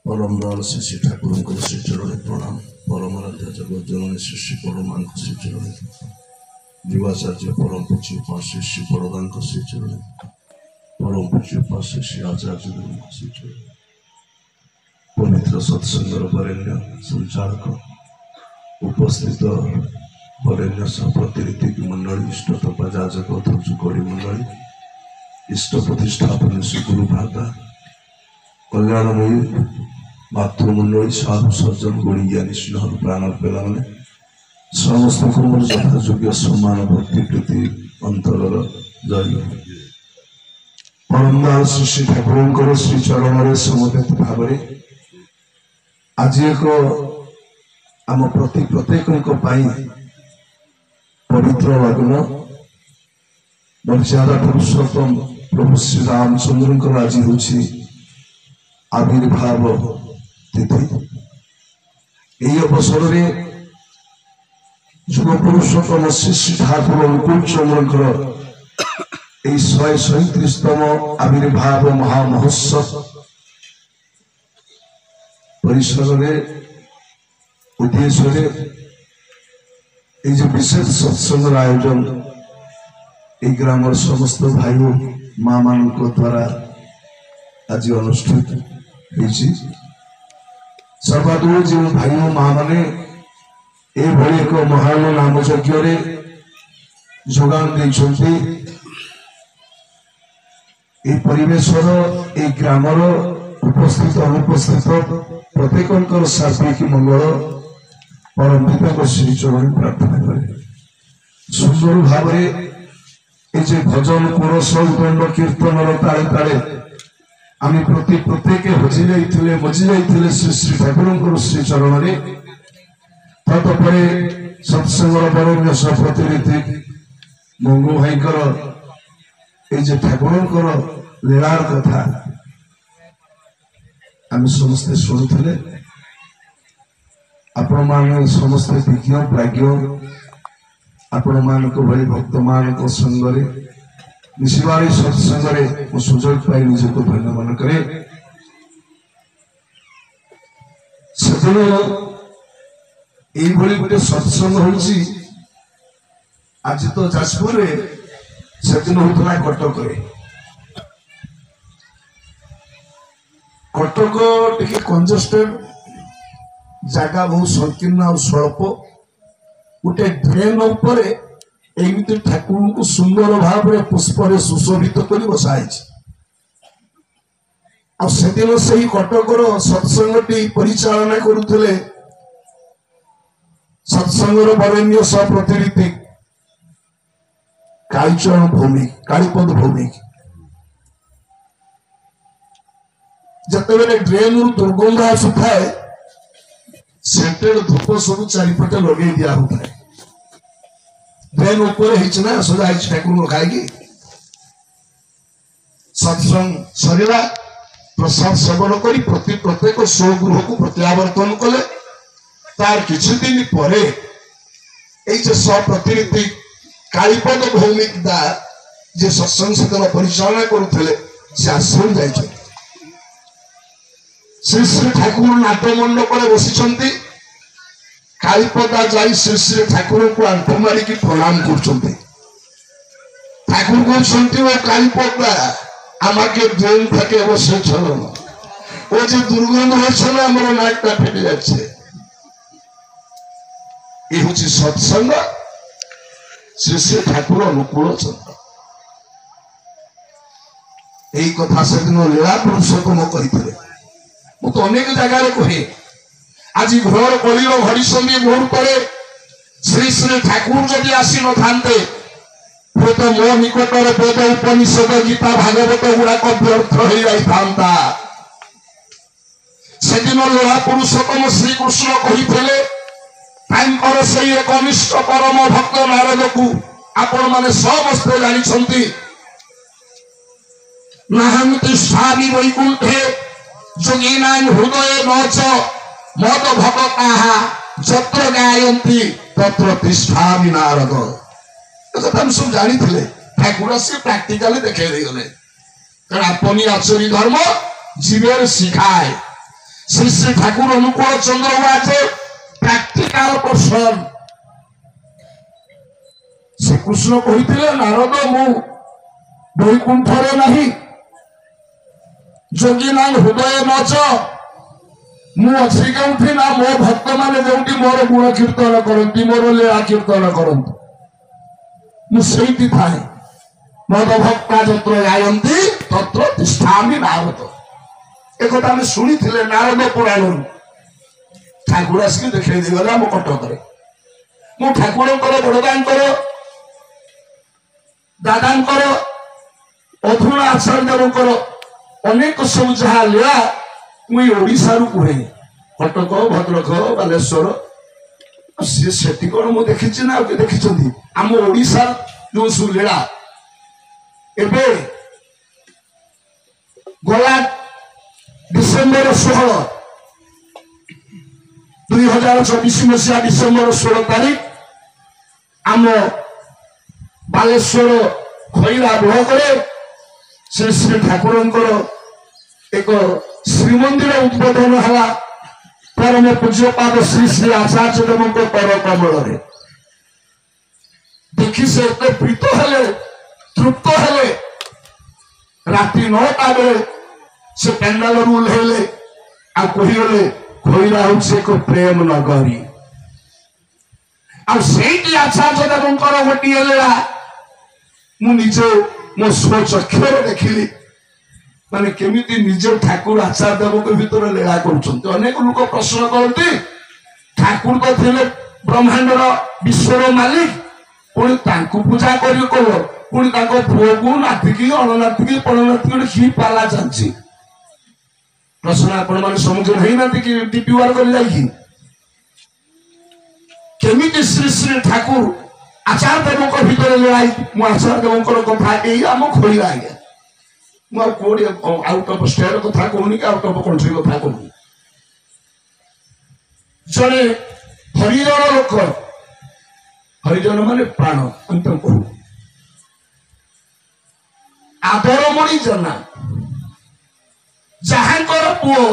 परम दयाल श्री ठाकुर को श्री चरण प्रणाम। परम आराध्य जगत जननी श्री श्री परमान श्री चरण जीवाचार्य परम पूज्य पार्श्व श्री बड़दान श्री चरण परम पूज्य पार्श्व श्री आचार्य श्री चरण पवित्र सत्संगर वरेण्य संचालक उपस्थित वरेण्य प्रतिनिधि मंडली इष्ट तपा जाजक कड़ी मंडली इष्ट प्रतिष्ठापन श्री गुरु भ्राता कल्याणमयी मातृमंडली साधु सज्जन गुणी ज्ञानी स्नेह प्राण पेला मैंने समस्त मोर यथायोग्य सम्मान भक्ति प्रीति अंतर जय परम दयाल श्री श्री ठाकुर श्री चरण समवेत भाव आज एक आम प्रति प्रत्येक पवित्र लग्न मर्यादा पुरुषोत्तम प्रभु श्री रामचंद्र आज हूँ आविर्भाव तिथि। यही अवसर में जुग पुरुषोत्तम श्री श्री ठाकुर अनुकूल चंद्र 137तम आविर्भाव महामहोत्सव परिसर में उद्देश्य विशेष सत्संग आयोजन ग्राम समस्त भाई माँ मान द्वारा आज अनुष्ठित सर्वादू जो भाई माँ मैंने एक महान नाम यज्ञ जोगान देते परिवेशर ए ग्रामर उपस्थित अनुपस्थित प्रत्येक सात्विक मंगल परम पिता श्री चरण प्रार्थना करे सुंदर भाव ये भजन कोरस उदंड कीर्तन ताले ताले आम प्रत्येक हजि जाइए श्री श्री ठाकुर श्री चरण तत्पर सत्संग वरेण्य प्रतिनिधि मंगू भाई ये ठाकुर लीलार कथा आम समस्ते शुणुले आपण मान समस्ते विज्ञ प्राज्ञ आपण मान भली भक्त मान संगे मिशबारी सत्संग सुजोग पाई निजक धन्य मन करे सेदिन ये गोटे सत्संग होची आज तो जाजपुर सेदिन होता कटक कटक टिके कंजेस्टेड जगह बहुत संकीर्ण और स्वल्प गोटे ड्रेन उपर एमती ठाकुर को सुंदर भाव में पुष्प सुशोभित कर बसाई से दिन से ही कटकर सत्संगटी परिचालना करुले सत्संगर वरेण्य प्रतिनिधि कालीचरण भौमिक कालीपद भौमिक जिते ड्रेन दुर्गंध आसुए सेंटेड धूप सब चारिपटे लगे दिया होता है ड्रेन ऊपर ना सजा ठाकुर खाई सत्संग सरिला प्रसाद सेवन कर प्रत्येक स्वगृह को प्रत्यावर्तन कले तार किछि दिन परे प्रतिनिधि कालीपद भौमिक दा जे सत्संग सदन परिचालना करुले से आश्रम जाइए श्री श्री ठाकुर नाट्यमंडप बसी कालीपदा जाई श्री श्री ठाकुर को आंठ मारिक प्रणाम कर ठाकुर कहते कालीपदा आमाके ड्रेन থাকে বসে চলো না ও যে দুর্গন্ধ হচ্ছে না আমার নাকটা ফেটে যাচ্ছে এই হচ্ছে সৎসঙ্গ শ্রী শ্রী ঠাকুর অনুকূল চন্দ্র এই কথা সেদিন লীলা পুরুষোত্তম কইଥିଲେ ମୁଁ ତ ଅନେକ ଜାଗାରେ କହେ ଆଜି ଘୋର କଳିର ଘଡ଼ିସନ୍ଧି ମୁହୂର୍ତ୍ତରେ ଶ୍ରୀ ଶ୍ରୀ ଠାକୁର ଯଦି ଆସି ନଥାନ୍ତେ ହୁଏତ ମୋ ନିକଟରେ ବେଦ ଉପନିଷଦ ଗୀତା ଭାଗବତ ଗୁଡାକ ବ୍ୟର୍ଥ ହେଇଯାଇଥାନ୍ତା ସେଦିନ ଲୀଳା ପୁରୁଷୋତ୍ତମ ଶ୍ରୀକୃଷ୍ଣ କହିଥିଲେ ତାଙ୍କର ସେଇ କନିଷ୍ଠ ପରମ ଭକ୍ତ ନାରଦକୁ ଆପଣମାନେ ସମସ୍ତେ ଜାଣିଛନ୍ତି ନାହାନ୍ତି ସ୍ୱାମୀ ବୈକୁଣ୍ଠେ যোগীনাং হৃদয়ে নচ মদ ভগতাহা যত্র গায়ন্তি তত্র তিষ্ঠামি নারদ কথা हम सब जानी थिले ठाकुर से प्रैक्टिकली देखे दे गले कारण अपनी आचरी धर्म जीवेर सिखाए श्री श्री ठाकुर अनुकूल चंद्र हुआ प्रैक्टिकल पर्सन श्री कृष्ण कहते नारद मु वैकुंठरे नहीं जोगी नाम हृदय नच मुझी के ना मो भक्त मैंने जो मोर गुण कीर्तन करती मोर लीला कीर्तन करती मुझे थाए मद भक्ता जत्र गायंती तत्र तिष्ठामि नारद एक आम शुणी नारद पुराण ठाकुर आसिक देखा गले आम कटक मु ठाकुर बड़दा दादा अधुना आचार्य अनेक सब जहाँ लीला मुई ओडिशा रु कहे कटक भद्रक बालेश्वर सी कौन मुझे देखी ना देखी आम ओडिशा जो सब लीला एबे गला डिसेम्बर 16 2024 मसीहा डिसेम्बर 16 तारीख आम बालेश्वर खैरा ब्लॉक श्री श्री ठाकुर एक श्रीमंदिर उद्बोधन है परम पूज्यपाद श्री श्री आचार्य देव पर कमल देखी से प्रीत हेले तृप्त हेले राति 9टा बेले से पेंडाल ओह्लैले आ कहीगले खैरा हूँ एक प्रेम नगरी आईटी आचार्य देव गोटे लीला मुझे मो स्वचक्षर देखिली माने केमिति निजे ठाकुर आचार्य देव के भीतर लीला कर अनेक लोक प्रश्न करते ठाकुर तो थे ब्रह्मांडर विश्वर मालिक पुणी पूजा कर पुणी पुओ को नातिकी अणनातिकी पणनातिकी कि पाला चलती प्रश्न आपण मैंने सम्मुखीन होना कि डीपीआर कर केमिति श्री श्री ठाकुर आचार्य देव भीतर लड़ाई मु आचार्य देव कथा आम खोला आज्ञा मुझे आउट ऑफ स्टेट कथा कहूनी कि आउट ऑफ कंट्री कथा कहूनी जड़े हरिजन लोक हरिजन माने प्राण अंत कहू आदरमणि जना जहांकर पुओ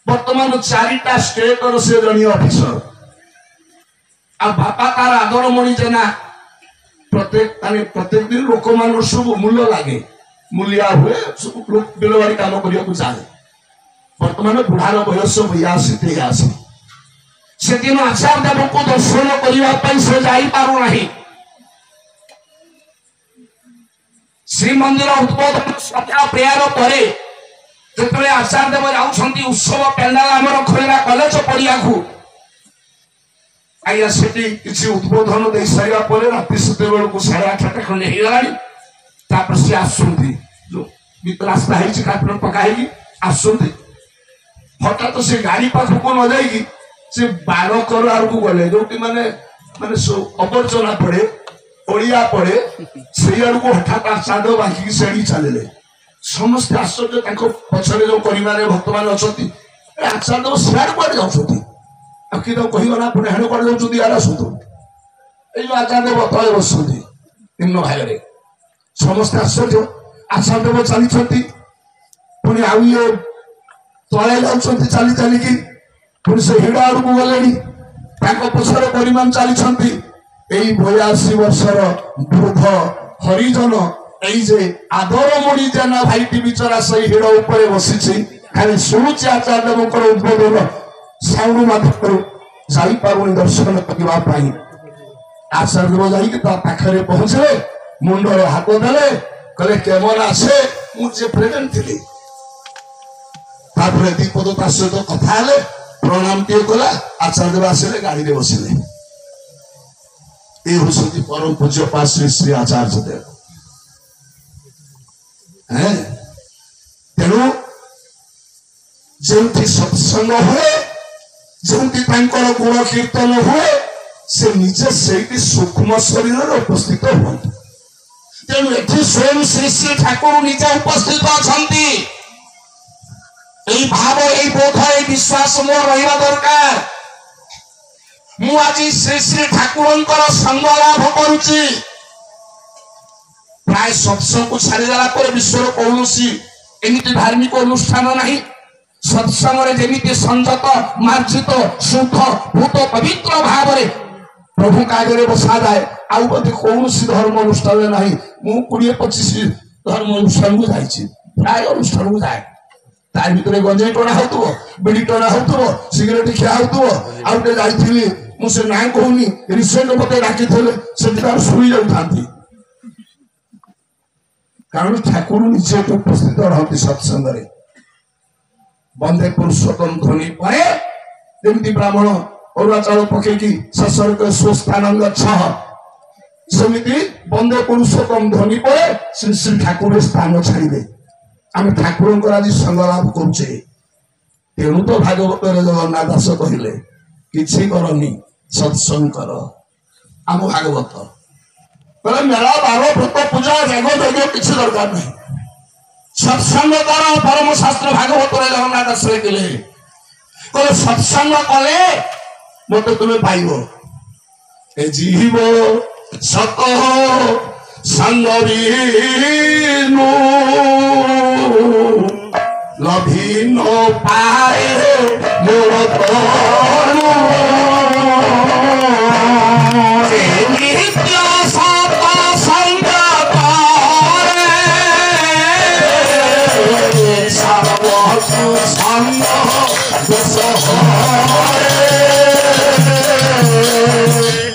वर्तमान 4टा स्टेट से जनी ऑफिसर आ बापा तार आदरमणि जेना प्रत्येक दिन लोक मान सब मूल्य लगे मूलिया हुए सब लोग बिलवाड़ी काम करने चाहे वर्तमान बुढ़ार बयस 82-83 से दिन आचार्य देव को दर्शन करने से जापना श्रीमंदिर उद्बोधन सत्या प्रेयर पर जो आचार्य देव जाऊँ उत्सव पेंडाल आमर खैरा कॉलेज पड़िया आज्ञा से किसी उद्बोधन दे सारा राति सुते बेलू 8:30 खंडे हो सी आसुंती जो रास्ता है कार्पेट पकाई आसुंती हठात से गाड़ी पाखक न जाइए से 12 करोड़ को गले जो माने माने अवर्जना पड़े ओडिया पड़े से आड़ को हठात आचार्य बांकी से चलने समस्त आश्चर्य पछरे जो परिवार भक्त मैंने अच्छा आचार्य सियाड़ कड़े जाऊँ कि कहना पुणे हेण कड़े जाऊँ यार आसतु ये आचार्य देव तले बस निम्न भाग समस्त आश्चर्य आचार्य देव चली पुणी आउ ये तले जाऊँ चली चलिकी पुणी से हिड़ आड़ को गले पछर परिमाण चली 82 वर्षर वृद्ध हरिजन ये आदरमणि जेना भाईटी बिचरा से हिड़ उपर बसी खाली शुणुची आचार्य देव उद्बोधन साउंड माध्यम जापरुनी दर्शन करने आचार्य देव जाखरे पहुंचे मुंडर हाथ देले कहले केमन आसे मुझे प्रेजेंट थी दीपद ता सहित कथा प्रणाम टे कला आचार्य देव आसिले गाड़ी में बसिले ये हूँ परम पूज्य पा श्री श्री आचार्य देव तेणु जो सत्संग हुए जमती गुण कीर्तन हुए से निजे से सूक्ष्म शरीर उपस्थित हूँ तेणु ये स्वयं श्री श्री ठाकुर निजे उपस्थित अच्छा भाव ये बोध ये विश्वास मोर रहा दरकार मु आज श्री श्री ठाकुर संग लाभ करुच्ची प्राय सत्संग को छाड़देला विश्वर कौन एमती धार्मिक अनुष्ठान नहीं सत्संग जेमिति संजत मार्जित शुद्ध भूत पवित्र भाव प्रभु आगे बसा जाए। आउ बोधे कौन धर्म अनुष्ठान ना मु 20-25 धर्म अनुष्ठान को जाइए प्राय अनुष्ठान को जाए तार भीतर गंजेई टणा हो बिड़ी टणा हो सिगरेट खिया हो आउटे जाइली मुझे ना कहूनी रिसेंट मत डाकी से शुई जाता कारण ठाकुर निजे उपस्थित रहती सत्संग बंदे पुरुषोत्तम ध्वनि पर जमी ब्राह्मण अरुआ चाउल पकईकि शेष स्वस्থান गच्छ सेमिति बंदे पुरुषोत्तम ध्वनि पर श्री श्री ठाकुर स्थान छाड़े आम ठाकुर आज संग लाभ करुचे तेणु तो भागवत जगन्नाथ दास कहले किछि करनी सत्संग कर आम भागवत कहले मेला बार व्रत पूजा जग यज्ञ किसी दरकार नहीं सत्संग कर परम शास्त्र भागवत जगन्नाथ दास कहले सत्संग कले मत तुम्हें पाइब ए जीव सत संग बीनु लभी न पाए मोर तनु नित्य सत संग करे सर्व संग दोष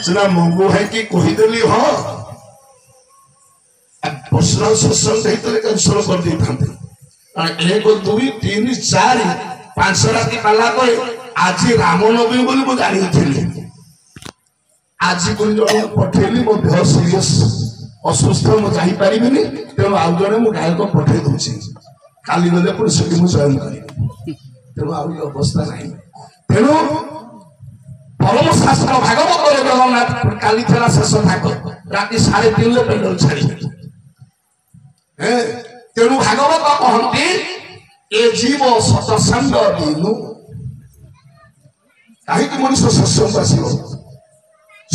सिना मंगू है कि कहीदेली हाँ पर्सनाल सत्संग कैंसल कर दे था 1 2 3 4 5 राति पाला आज रामनवमी बोली मुझे जानी आज कोई जन पठेली मो देह सीरीयस असुस्थ मुझे जापारि तेणु आउ जड़े मुझे गायक पठे दूसरी काली गले पुणी से चयन करी तेणु आई अवस्था नहीं तेणु परम शास्त्र भागवत जगन्नाथ काली थेला शेष भाग राति 3:30 पेंडल छाड़ी तेणु भागवत कहती ए जीव सत्संग बिनु कहीं मनुष्य सत्संग आसो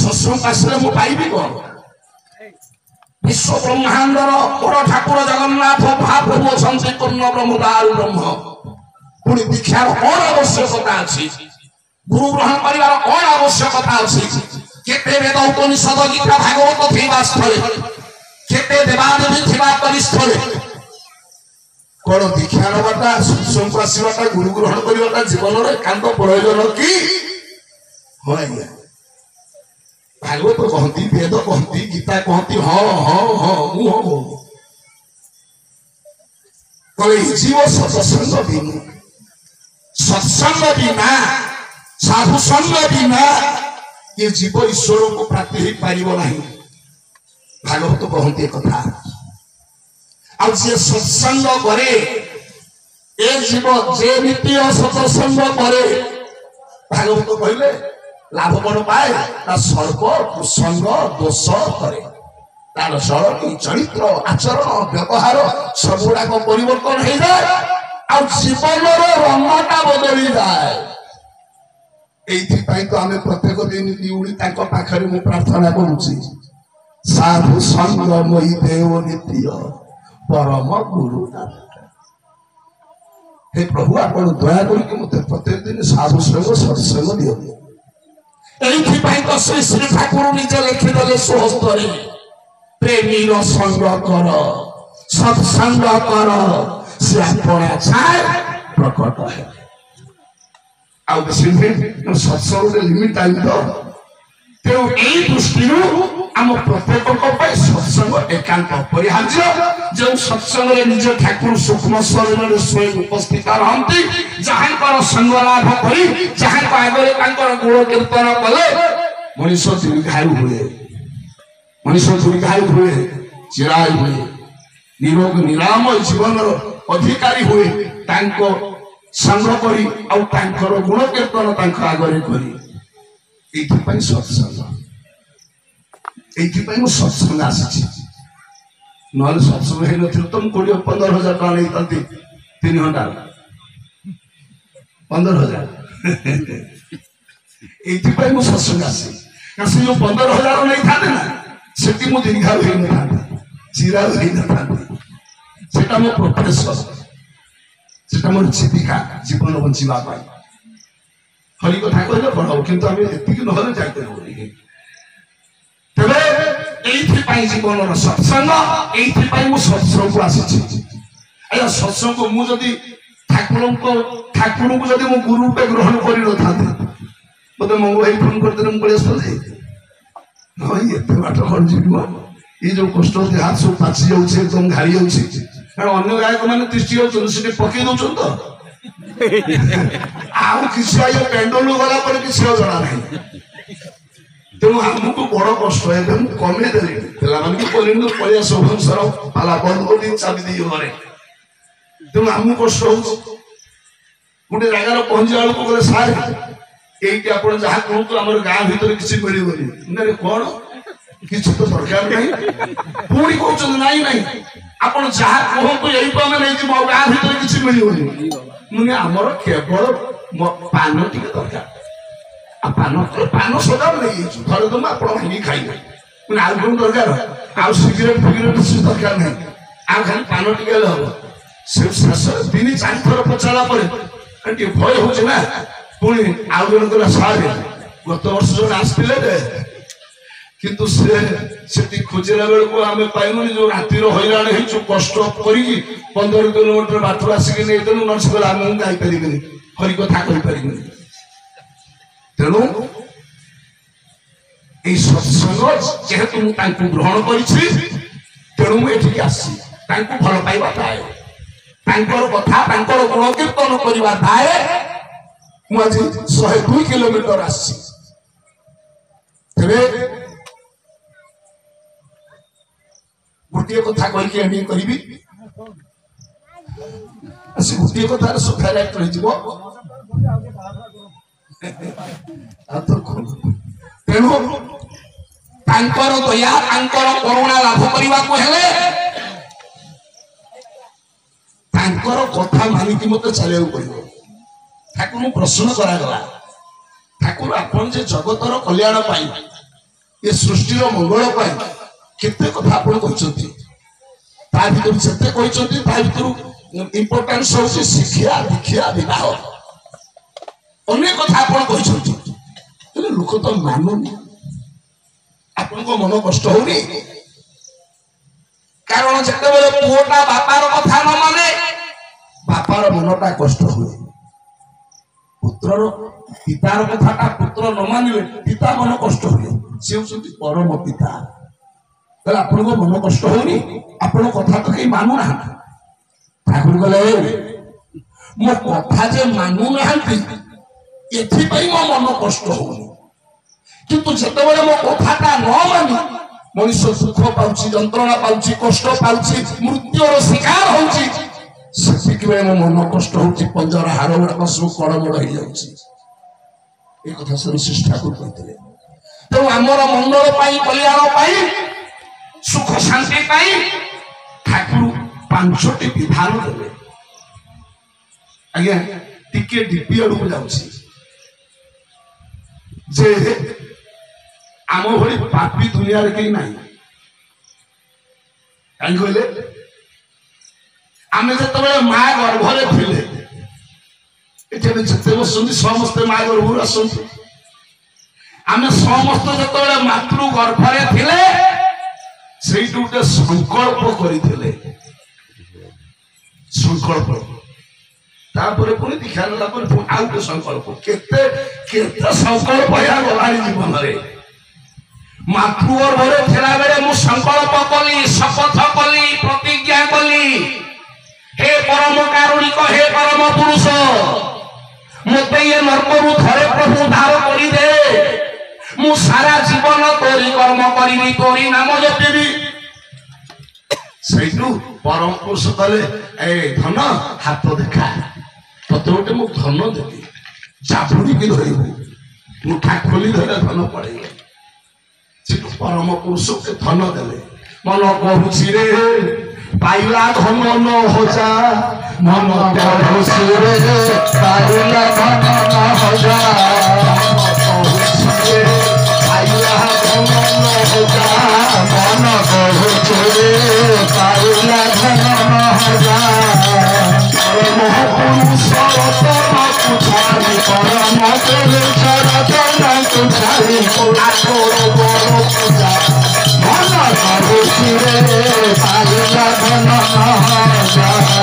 सत्संग आसले मु पाइबी कौन विश्व ब्रह्मांडर बड़ ठाकुर जगन्नाथ महाप्रभु अच्छा पूर्ण ब्रह्मदार ब्रह्म पुणी दीक्षार कौन आवश्यकता अच्छी गुरु ग्रहण कर कौन आवश्यकता अच्छी केते वेद उपनिषद गीता भागवत थी स्थले केते देवादेवी थी परिस्थले कौन दीक्षा नवाटा सत्संग आसवाटा गुरु ग्रहण करवाटा जीवन एकांत प्रयोजन कि भागवत कहती वेद कहती गीता कहती हाँ हाँ हाँ कले जीव सत्संग बिनु सत्संग बिना साधु संग बिना ये जीव ईश्वर को प्राप्ति हो पार नहीं भागवत कहती कथा आज जे सत्संग करे ए जीव जे नित्य सत्संग करे भागवत कहले लाभ कौन पाए सर्प कुसंग दोष करे तार चरणी चरित्र आचरण व्यवहार सब गुड़ाक परिवर्तन हो जाए आ जीवन रंगटा बदली जाए तो आम प्रत्येक दिन दिउड़ी पाखे मु प्रार्थना करुची साधु संग मई देव नित्य परम गुरु हे प्रभु आप दया करके मत प्रत्येक दिन साधु संग सत्संग दियो तो श्री श्री ठाकुर निजे लिखिदे सुहस्तर प्रेमी संग कर सत्संग कर से अपना छाए प्रकट है सत्संग लिमिट टाइम तो तेणु यही दृष्टि आम प्रत्येक सत्संग एकांत अपरिहार्य जो सत्संग निज ठाकुर सूक्ष्म शरीर स्वयं उपस्थित रहती जहाँ संग लाभ कर जहाँ आगे गुण कीर्तन कले मनीष दीर्घायु हुए मनीष दीर्घायु हुए चिरायु हुए निरोग निरामय जीवन अधिकारी हुए संग कर गुण कीर्तन आगे कर सत्संग ये सत्संग आसी ना सत्संग हो न तुम 20-15,000 टका नहीं 3 घंटा 15,000 ये सत्संग आसी से जो 15,000 नहीं था ना से दीर्घायु हो न चिरायु हो न मो प्रोफेसर সেটা মোর জীবিকা জীবন বঞ্চিবা হরি কথা কহিলে বড় হব কিন্তু আমি এতিকি নহলে যাইପାରିବୁନି ତେବେ ଏଇଥିପାଇଁ ଜୀବନର ସତ୍ସଙ୍ଗ ଏଇଥିପାଇଁ ମୁଁ ସତ୍ସଙ୍ଗକୁ ଆସିଛି ଆଜ୍ଞା ସତ୍ସଙ୍ଗ ମୁଁ ଯଦି ଠାକୁରଙ୍କୁ ଯଦି ମୁଁ ଗୁରୁ ରୂପେ ଗ୍ରହଣ କରିନଥାନ୍ତି ମତେ ମଙ୍ଗୁ ଭାଇ ଫୋନ କରିଦେଲେ ମୁଁ ପଳେଇ ଆସିଥାନ୍ତି ହଁ ଏତେ ବାଟ କଣ ଯିବ ଏଇ ଯୋଉ କଷ୍ଟ ହଉଛି ହାତ ସବୁ ପାଚି ଯାଉଛି ଏକଦମ ଘାଳି ଯାଉଛି କାରଣ ଅନ୍ୟ ଗାୟକ ମାନେ ଦୃଷ୍ଟି ଯାଉଛନ୍ତି ସେଠି ପକେଇ ଦଉଛନ୍ତି ତ ଆଉ କିଛି ଆଜ୍ଞା ପେଣ୍ଡଲରୁ ଗଲା ପରେ କିଛି ଆଉ ଜଣା ନାହିଁ ତେଣୁ ଆମକୁ ବଡ କଷ୍ଟ ଏବେ ମୁଁ କମେଇ ଦେଲି ପିଲାମାନଙ୍କୁ କହିଲି ପଳେଇ ଆସ ଭୁବନେଶ୍ୱର ପାଲା ବନ୍ଦ କରି ଚାବି ଦେଇ ଘରେ ତେଣୁ ଆମକୁ କଷ୍ଟ ହଉଛି ଗୋଟେ ଜାଗାରେ ପହଞ୍ଚିଲା ବେଳକୁ କହିଲେ ସାର୍ ଏଇଠି ଆପଣ ଯାହା କୁହନ୍ତୁ ଆମର ଗାଁ ଭିତରେ କିଛି ମିଳିବନି ମାନେ କଣ କିଛି ତ ଦରକାର ନାହିଁ ପୁଣି କହୁଛନ୍ତି ନାଇଁ ନାଇଁ ଆପଣ ଯାହା କୁହନ୍ତୁ ଏଇଠୁ ଆମେ ନେଇଯିବୁ ଆଉ ଗାଁ ଭିତରେ କିଛି ମିଳିବନି ମାନେ ଆମର କେବଳ ପାନ ଟିକେ ଦରକାର ଆଉ ପାନ ସଦାବେଳେ ନେଇଯାଇଛୁ ଘରେ ଦମ ଆପଣ ଭାଙ୍ଗି ଖାଇବେ ମାନେ ଆଉ କଣ ଦରକାର ଆଉ ସିଗାରେଟ ଫିଗାରେଟ କିଛି ଦରକାର ନାହିଁ ଆଉ ଖାଲି ପାନ ଟିକେ ହେଲେ ହବ ସେ ଶେଷରେ 3-4 ଥର ପଚାରିଲା ପରେ ଟିକେ ଭୟ ହଉଛି ନା ପୁଣି ଆଉ ଜଣେ କହିଲା ସାର୍ ଗତ ବର୍ଷ ଜଣେ ଆସିଥିଲେ ଯେ କିନ୍ତୁ ସେଠି ଖୋଜିଲା ବେଳକୁ ଆମେ ପାଇଲୁନି ଯୋଉ ରାତିର ହଇରାଣ ହେଇଛୁ କଷ୍ଟ କରିକି 15 କିଲୋମିଟର ବାଟରୁ ଆସିକି ନେଇଦେଲୁ ନର୍ସ କହିଲା ଆମକୁ ଯାଇପାରିବିନି ହରି କଥା କହିପାରିବିନି ତେଣୁ এই সৎসঙ্গ যেহেতু ମୁଁ ତାଙ୍କୁ ଗ୍ରହଣ କରିଛି ତେଣୁ ମୁଁ ଏଠିକି ଆସିଛି ତାଙ୍କୁ ଭଲ ପାଇବା ଥାଏ ତାଙ୍କର କଥା ତାଙ୍କର ଗୁଣ କୀର୍ତ୍ତନ କରିବା ଥାଏ ମୁଁ ଆଜି 102 କିଲୋମିଟର ଆସିଛି ତେବେ ଗୋଟିଏ କଥା କହିକି ଏଣ୍ଡି କରିବି ଗୋଟିଏ କଥାରେ ସୋଫାଇଲାଇଟ୍ ରହିଯିବ ତେଣୁ ତାଙ୍କର ଦୟା ତାଙ୍କର କରୁଣା ଲାଭ କରିବାକୁ ହେଲେ ତାଙ୍କର କଥା ମାନିକି ମତେ ଚାଲିବାକୁ ପଡିବ ଠାକୁରଙ୍କୁ ପ୍ରଶ୍ନ କରାଗଲା ଠାକୁର ଆପଣ ଯେ ଜଗତର କଲ୍ୟାଣ ପାଇଁ ଏ ସୃଷ୍ଟିର ମଙ୍ଗଳ ପାଇଁ କେତେ କଥା ଆପଣ କହିଛନ୍ତି ତା ଭିତରୁ ଯେତେ କହିଛନ୍ତି ତା ଭିତରୁ ଇମ୍ପୋର୍ଟାନ୍ସ ହଉଛି ଶିକ୍ଷା ଦୀକ୍ଷା ବିବାହ ଅନେକ କଥା ଆପଣ କହିଛନ୍ତି ହେଲେ ଲୋକ ତ ମାନୁନି ଆପଣଙ୍କ ମନ କଷ୍ଟ ହଉନି କାରଣ ଯେତେବେଳେ ପୁଅଟା ବାପାର କଥା ନ ମାନେ ବାପାର ମନଟା କଷ୍ଟ ହୁଏ ପୁତ୍ରର ପିତାର କଥାଟା ପୁତ୍ର ନ ମାନିଲେ ପିତା ମନ କଷ୍ଟ ହୁଏ ସେ ହଉଛନ୍ତି ପରମ ପିତା ତାହେଲେ ଆପଣଙ୍କ ମନ କଷ୍ଟ ହଉନି ଆପଣ କଥା ତ କେହି ମାନୁନାହାନ୍ତି ଠାକୁର କହିଲେ ମୋ କଥା ଯେ ମାନୁନାହାନ୍ତି ଏଥିପାଇଁ ମୋ ମନ କଷ୍ଟ ହଉନି କିନ୍ତୁ ଯେତେବେଳେ ମୋ କଥାଟା ନ ମାନି ମଣିଷ ସୁଖ ପାଉଛି ଯନ୍ତ୍ରଣା ପାଉଛି କଷ୍ଟ ପାଉଛି ମୃତ୍ୟୁର ଶିକାର ହଉଛି ସେଥିପାଇଁ ମୋ ମନ କଷ୍ଟ ହଉଛି ପଞ୍ଜର ହାଡ଼ ଗୁଡାକ ସବୁ କଳମଳ ହେଇଯାଉଛି ଏ କଥା ଶ୍ରୀ ଠାକୁର କହିଥିଲେ ତେଣୁ ଆମର ମଙ୍ଗଳ ପାଇଁ କଲ୍ୟାଣ ପାଇଁ ସୁଖ ଶାନ୍ତି ପାଇଁ ଠାକୁର 5ଟି ବିଧାନ ଦେଲେ ଆଜ୍ଞା ଟିକେ ଡିପି ଆଡକୁ ଯାଉଛି ଯେ ଆମ ଭଳି ପାପୀ ଦୁନିଆରେ କେହି ନାହିଁ କାହିଁକି କହିଲେ ଆମେ ଯେତେବେଳେ ମା ଗର୍ଭରେ ଥିଲେ ଏଠି ଆମେ ଯେତେ ବସନ୍ତି ସମସ୍ତେ ମା ଗର୍ଭରୁ ଆସନ୍ତି ଆମେ ସମସ୍ତେ ଯେତେବେଳେ ମାତୃ ଗର୍ଭରେ ଥିଲେ ସେଇଠୁ ଗୋଟେ ସଂକଳ୍ପ କରିଥିଲେ ସଂକଳ୍ପ ତାପରେ ପୁଣି ଦୀକ୍ଷା ନେଲା ପରେ ଆଉ ଗୋଟେ ସଂକଳ୍ପ କେତେ କେତେ ସଂକଳ୍ପ ଏହା ଗଲାଣି ଜୀବନରେ ମାତୃ ଗର୍ଭରେ ଥିଲା ବେଳେ ମୁଁ ସଂକଳ୍ପ କଲି ଶପଥ କଲି ପ୍ରତିଜ୍ଞା କଲି हे परम कारुणिक हे परम पुरुष मत ये नर्करू थरे प्रभु उद्धार करी दे मु सारा जीवन तोरी कर्म करी तोरी नाम जपी सही परम पुरुष कले ए धन हाथ देखा तते गोटे मु धन देवी चापुड़ी की धरबू मुठा खोली धरे धन पड़े परम पुरुष के धन देले मन कहूँ रे पाइला धन न होजा मन कहूँ रे पाइला धन न होजा पाइला धन न होजा मन कहूँ रे पाइला धन न होजा ଠାକୁର ବଡ଼ ପୂଜା ମନ କରୁଛିରେ ପାଇଲା ଧନ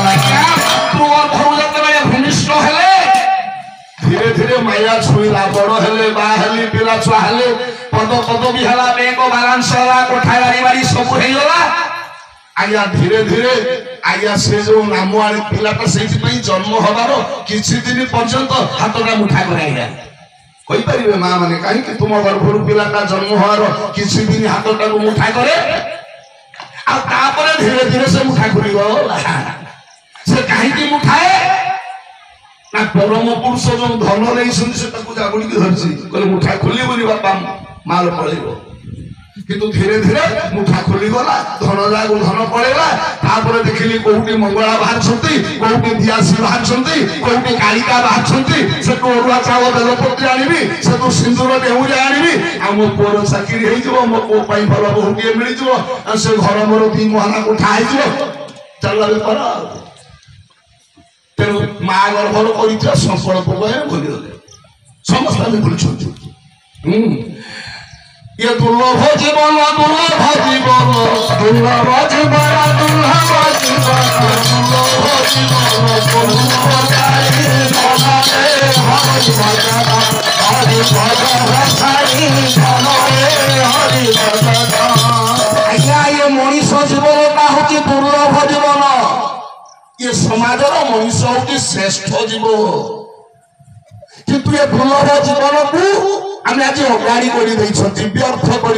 ମାତୃଗର୍ଭରୁ ଯେତେବେଳେ ଭୂମିଷ୍ଠ ହେଲେ ଧୀରେ ଧୀରେ ମାୟା ଛୁଇଁଲା ବଡ଼ ହେଲେ ବାହା ହେଲି ପିଲା ଛୁଆ ହେଲେ ପଦ ପଦବୀ ହେଲା ବ୍ୟାଙ୍କ ବାଲାନ୍ସ ହେଲା କୋଠା ଗାଡ଼ି ବାଡ଼ି ସବୁ ହେଇଗଲା ଆଜ୍ଞା ଧୀରେ ଧୀରେ ଆଜ୍ଞା ସେ ଯୋଉ ନାମ ଆଣି ପିଲାଟା ସେଇଥିପାଇଁ ଜନ୍ମ ହବାର କିଛି ଦିନ ପର୍ଯ୍ୟନ୍ତ ହାତଟା ମୁଠା করে ଆଜ୍ଞା କହିପାରିବେ ମା ମାନେ କାହିଁକି ତୁମ ଗର୍ଭରୁ ପିଲାଟା ଜନ୍ମ ହବାର କିଛି ଦିନ ହାତଟାକୁ ମୁଠା କରେ ଆଉ ତାପରେ ଧୀରେ ଧୀରେ ସେ ମୁଠା ଖୋଲିଗଲା ସେ କାହିଁକି ମୁଠାଏ ନା ପରମ ପୁରୁଷ ଯୋଉ ଧନ ନେଇଛନ୍ତି ସେ ତାକୁ ଜାବୁଡ଼ିକି ଧରିଛି କହିଲେ ମୁଠା ଖୋଲିବନି ବାପା ମାଲ ପଳେଇବ କିନ୍ତୁ ଧୀରେ ଧୀରେ ମୁଠା ଖୋଲିଗଲା ଧନ ଯାକୁ ଧନ ପଳେଇଲା ତାପରେ ଦେଖିଲି କୋଉଠି ମଙ୍ଗଳା ବାହାରିଛନ୍ତି କୋଉଠି ଦିଆସି ବାହାରିଛନ୍ତି କୋଉଠି କାଳିକା ବାହାରିଛନ୍ତି ସେଠୁ ଅରୁଆ ଚାଉଳ ବେଲପତ୍ରୀ ଆଣିବି ସେଠୁ ସିନ୍ଦୁର ଡେଉଁରି ଆଣିବି ଆଉ ମୋ ପୁଅର ଚାକିରି ହେଇଯିବ ମୋ ପୁଅ ପାଇଁ ଭଲ ବୋହୂଟିଏ ମିଳିଯିବ ଆଉ ସେ ଘର ମୋର 2 ମହଲା କୋଠା ହେଇଯିବ ଚାଲିଲା ବେପାର ତେଣୁ ମା ଗର୍ଭର କରିଥିବା ସଂକଳ୍ପ ଭୁଲିଗଲେ ସମସ୍ତେ ଭୁଲିଛନ୍ତି ये दुर्लभ जीवन दुर्लभ जीवन दुर्लभ जीवन दुर्लभ जीवन दुर्लभ आज्ञा ये मनीष जीवनटा हूँ दुर्लभ जीवन ये समाजर मनीष हूँ श्रेष्ठ जीवन किंतु ये दुर्लभ जीवन को आम आज अगाड़ी व्यर्थ कर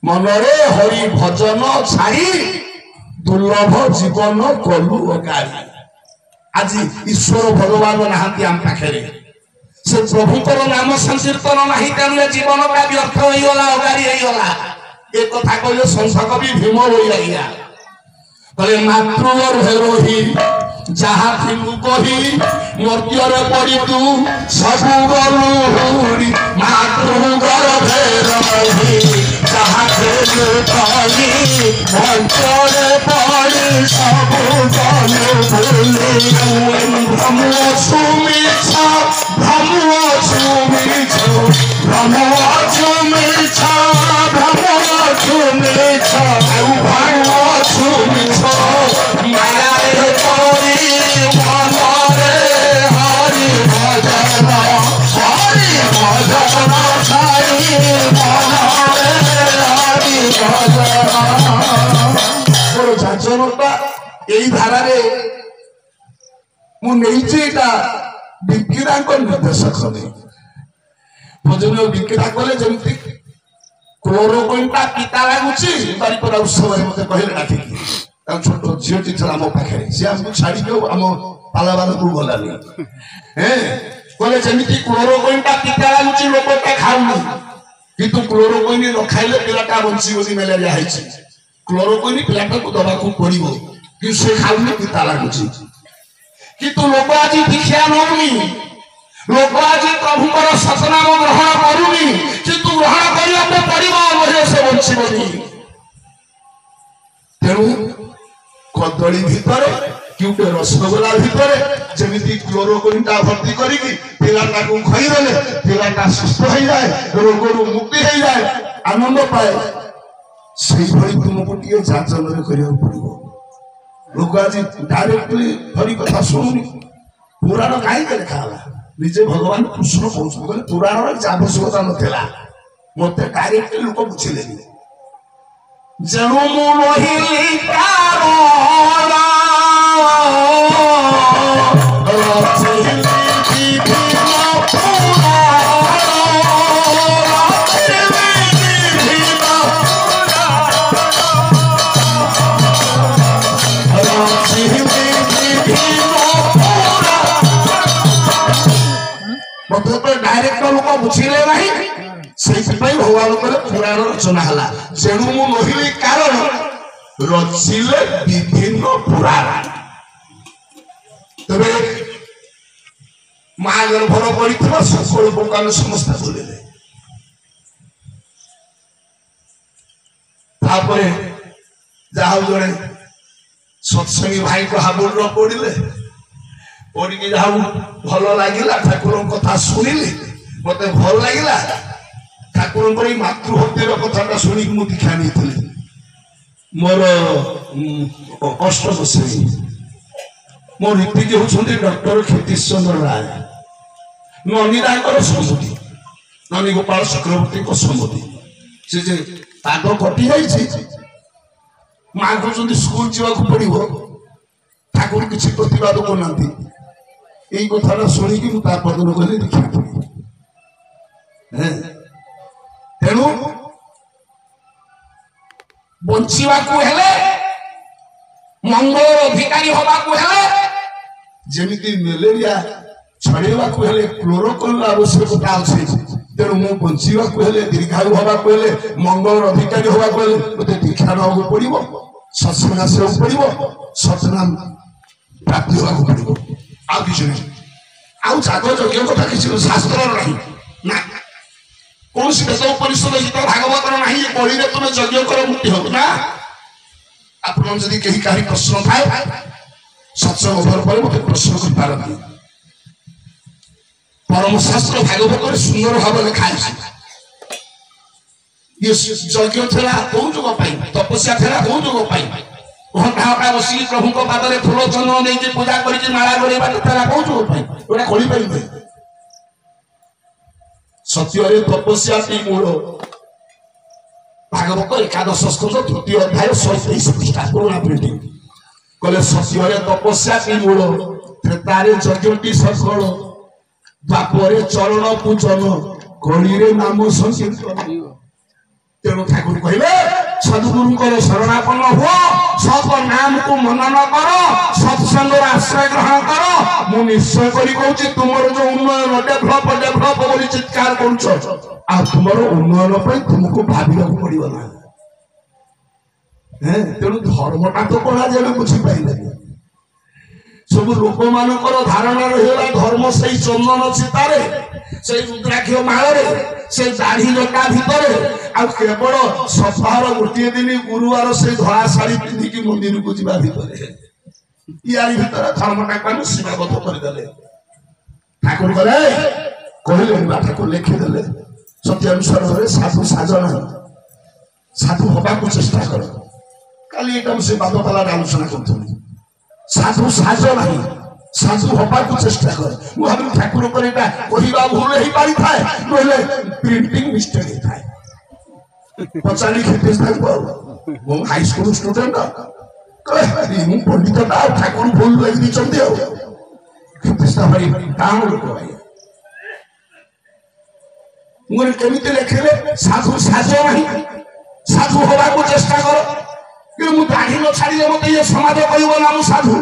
मनरे हरि भजन छाड़ी दुर्लभ जीवन कलु अगाड़ी आज ईश्वर भगवान नहांती आम पाखे से प्रभुकर नाम संकीर्तन नहीं तेणु जीवन का व्यर्थ होगला अगाड़ी होगला एक कथा कहले संत कवि भीम हो कहले मातृगर्भे रही जहा थिलु कही मर्त्ୟରେ पड़ी तू सबु गलु हुरी मातृगर्भे रही जहा थिलु कही मर्त्ୟରେ पड़ी सबु गलु भूली भ्रम सुमिछ भ्रम सुमिछ भ्रम सुमिछ भ्रम सुमिछ भ्रम सुमिछ माया रे परी मनरे हरि भजन छाड़ी मनरे हरि भजन मोर जाचनटा एई धारा रे मु नेइछि एटा विकिरांक निर्देशक ने भजन विकिरा कले जेमति क्लोरोक्विनटा पिता लागुछि बारीपर उत्सव मते कहले डाकिकी छोट झीटी था मो पाखे सी आमको छाड़ी आम पालाबाल को गलानी कहले जमीती क्लोरोक्विनटा पिता लागुछि लोकटा खाउनी किंतु क्लोरोक्विन न खाइले पिलाटा बंचिबोनी मलेरिया हैछि क्लोरोक्विन पिलाटा को दबा को पड़िबो कि से खाउनी पिता लागुछि किंतु लोक आज दीक्षा नौनी लोक आज प्रभुकर सतनाम ग्रहण करूनी किंतु ग्रहण करिया को पड़िबो महे से बंचिबोनी तेणु कदली भितर कि रसगोला भितर जमीती क्लोरोक्विनटा भर्ती करिकी पिलाटा को खइदेले पिलाटा सुस्थ हो जाए रोगरू मुक्ति हो जाए आनंद पाए से तुमको टे जाचन करा पड़ो लोक आज डायरेक्टली हरि कथा शुणुनी पुराण कहीं लिखाला निजे भगवान कृष्ण कहते पुराण आवश्यकता नाला मत डायरेक्टली लोक बुझे जणु मु रहिली कारण मतलब डायरेक्ट लोक बुझिले नहीं भगवान पुराण रचना है जेणु मु नहिली कारण रचिले विभिन्न पुराण तबे महागर्भर पड़ी सकल प्रकार समस्त बोलिले जहा जड़े सत्संगी भाई को हाबुल पड़े पड़ी जहा भल लगे ठाकुर कथा शुणिली मत भल लगे ଠାକୁରଙ୍କର ଏଇ ମାତୃହତ୍ୟାର କଥାଟା ଶୁଣିକି ମୁଁ ଦୀକ୍ଷା ନେଇଥିଲି ମୋର ଅଷ୍ଟମ ଶ୍ରେଣୀ। ମୋ ରୀତିକି ହେଉଛନ୍ତି ଡକ୍ଟର କ୍ଷିତୀଶ ଚନ୍ଦ୍ର ରାୟ, ନନୀରାଙ୍କର ସମ୍ମତି, ନନୀ ଗୋପାଳ ଚକ୍ରବର୍ତ୍ତୀଙ୍କ ସମ୍ମତି। ସେ ଯେ ପାଗ କଟି ଯାଇଛି, ମା କହୁଛନ୍ତି ସ୍କୁଲ ଯିବାକୁ ପଡିବ, ଠାକୁର କିଛି ପ୍ରତିବାଦ କରୁନାହାନ୍ତି। ଏଇ କଥାଟା ଶୁଣିକି ମୁଁ ତା ପଦରୁ କହିଲି ଦୀକ୍ଷା ନେବି। ତେଣୁ ବଞ୍ଚିବାକୁ ହେଲେ, ମଙ୍ଗଳର ଅଧିକାରୀ ହବାକୁ ହେଲେ, ଯେମିତି ମ୍ୟାଲେରିଆ ଛଡେଇବାକୁ ହେଲେ କ୍ଲୋରୋକୁଇନର ଆବଶ୍ୟକତା ଅଛି, ତେଣୁ ମୁଁ ବଞ୍ଚିବାକୁ ହେଲେ, ଦୀର୍ଘାୟୁ ହବାକୁ ହେଲେ, ମଙ୍ଗଳର ଅଧିକାରୀ ହବାକୁ ହେଲେ ମତେ ଦୀକ୍ଷା ନେବାକୁ ପଡିବ, ସତ୍ସଙ୍ଗ ଆସିବାକୁ ପଡିବ, ସତନାମ ପ୍ରାପ୍ତି ହେବାକୁ ପଡିବ। ଆଉ କିଛି ନାହିଁ। ଆଉ ଜାଗ ଯଜ୍ଞ କଥା କିଛି ଶାସ୍ତ୍ରର ନାହିଁ ନା, କୌଣସି ବେଦ ଉପନିଷଦ ଗୀତ ଭାଗବତର ନାହିଁ ଯେ କଳିରେ ତୁମେ ଯଜ୍ଞ କର ମୁକ୍ତି ହବ ନା। ଆପଣ ଯଦି କେହି କାହାରି ପ୍ରଶ୍ନ ଥାଏ ସତ୍ସଙ୍ଗ ହେବାର ପରେ ମତେ ପ୍ରଶ୍ନ କରିପାରନ୍ତି। ପରମଶାସ୍ତ୍ର ଭାଗବତରେ ସୁନ୍ଦର ଭାବରେ ଲେଖା ଅଛି। ଇଏ ଯଜ୍ଞ ଥିଲା କୋଉ ଯୁଗ ପାଇଁ, ତପସ୍ୟା ଥିଲା କୋଉ ଯୁଗ ପାଇଁ, ଘଣ୍ଟା ଘଣ୍ଟା ବସିକି ପ୍ରଭୁଙ୍କ ପାଦରେ ଫୁଲ ଚନ୍ଦନ ଦେଇକି ପୂଜା କରିକି ମାଳା ଗড়େଇବା ଥିଲା କୋଉ ଯୁଗ ପାଇଁ, ଏଗୁଡ଼ା ଖୋଳି ପାରିବେ। ସତ୍ୟରେ ତପସ୍ୟାଟି ମୂଳ। ଭାଗବତ ଏକାଦଶ ସ୍କନ୍ଧ ତୃତୀୟ ଅଧ୍ୟାୟ 123 ପୃଷ୍ଠା ପୁରୁଣା ପ୍ରିଣ୍ଟିଂ। କହିଲେ ସତ୍ୟରେ ତପସ୍ୟାଟି ମୂଳ, ତ୍ରେତାରେ ଯଜ୍ଞଟି ସଫଳ, ଦ୍ୱାପରେ ଚରଣ ପୂଜନ, କଳିରେ ନାମ ସଂକୀର୍ତ୍ତନ। ତେଣୁ ଠାକୁର କହିଲେ ସଦ୍ଗୁରୁଙ୍କର ଶରଣାପନ୍ନ ହୁଅ, ସତ ନାମକୁ ମନନ କର, ସତ୍ସଙ୍ଗର ଆଶ୍ରୟ ଗ୍ରହଣ କର। ମୁଁ ନିଶ୍ଚୟ କରି କହୁଛି ତୁମର ଯୋଉ ଉନ୍ନୟନ ଡେଭଲପ ବୋଲି ଚିତ୍କାର କରୁଛ, ଆଉ ତୁମର ଉନ୍ନୟନ ପାଇଁ ତୁମକୁ ଭାବିବାକୁ ପଡିବ ନା। ତେଣୁ ଧର୍ମଟା ତ କଣ ଆଜି ଆମେ ବୁଝିପାରିଲେନି। ସବୁ ଲୋକମାନଙ୍କର ଧାରଣା ରହିଗଲା ଧର୍ମ ସେଇ ଚନ୍ଦନ ଚିତାରେ, ସେଇ ରୁଦ୍ରାକ୍ଷ ମାଳରେ, ସେଇ ଦାଢି ଲଟା ଭିତରେ, ଆଉ କେବଳ ସପ୍ତାହର ଗୋଟିଏ ଦିନ ଗୁରୁବାର ସେଇ ଧଳା ଶାଢୀ ପିନ୍ଧିକି ମନ୍ଦିରକୁ ଯିବା ଭିତରେ। ইয়ারি ভিতরে ধর্মটাকে আমি সীমাবদ্ধ করে দেলে। ঠাকুর বলে কহিলেন বা ঠাকুর লিখিদেলে সত্যানুসারে সাধু সাজনা, সাধু হবাকু চেষ্টা কর। কালি এটা সে বাদপালার আলোচনা করতেন। সাধু সাজ নাই, সাধু হবাকু চেষ্টা কর। ମୁଁ ଭାବିଲି ଠାକୁରଙ୍କର ଏଇଟା କହିବା ଭୁଲ ହେଇପାରିଥାଏ, ନହେଲେ ପ୍ରିଣ୍ଟିଂ ମିଷ୍ଟେକ୍ ହେଇଥାଏ। ପଚାରି କ୍ଷିତୀଶ ତାଙ୍କୁ ମୁଁ ହାଇସ୍କୁଲ ଷ୍ଟୁଡେଣ୍ଟ, ମୁଁ ପଣ୍ଡିତଟା ଆଉ ଠାକୁର ଭୁଲ ଲେଖି ଦେଇଛନ୍ତି। ଆଉ କ୍ଷିତୀଶ ଭାଇ କାଣ ଲୋକ ଭାଇ, ମୁଁ କେମିତି ଲେଖିଲେ ସାଧୁ ସାଜ ନାହିଁ, ସାଧୁ ହବାକୁ ଚେଷ୍ଟା କର। କିନ୍ତୁ ମୁଁ ଦାଢି ନ ଛାଡ଼ିଲେ ମତେ ଇଏ ସମାଜ କହିବ ନା ମୁଁ ସାଧୁ।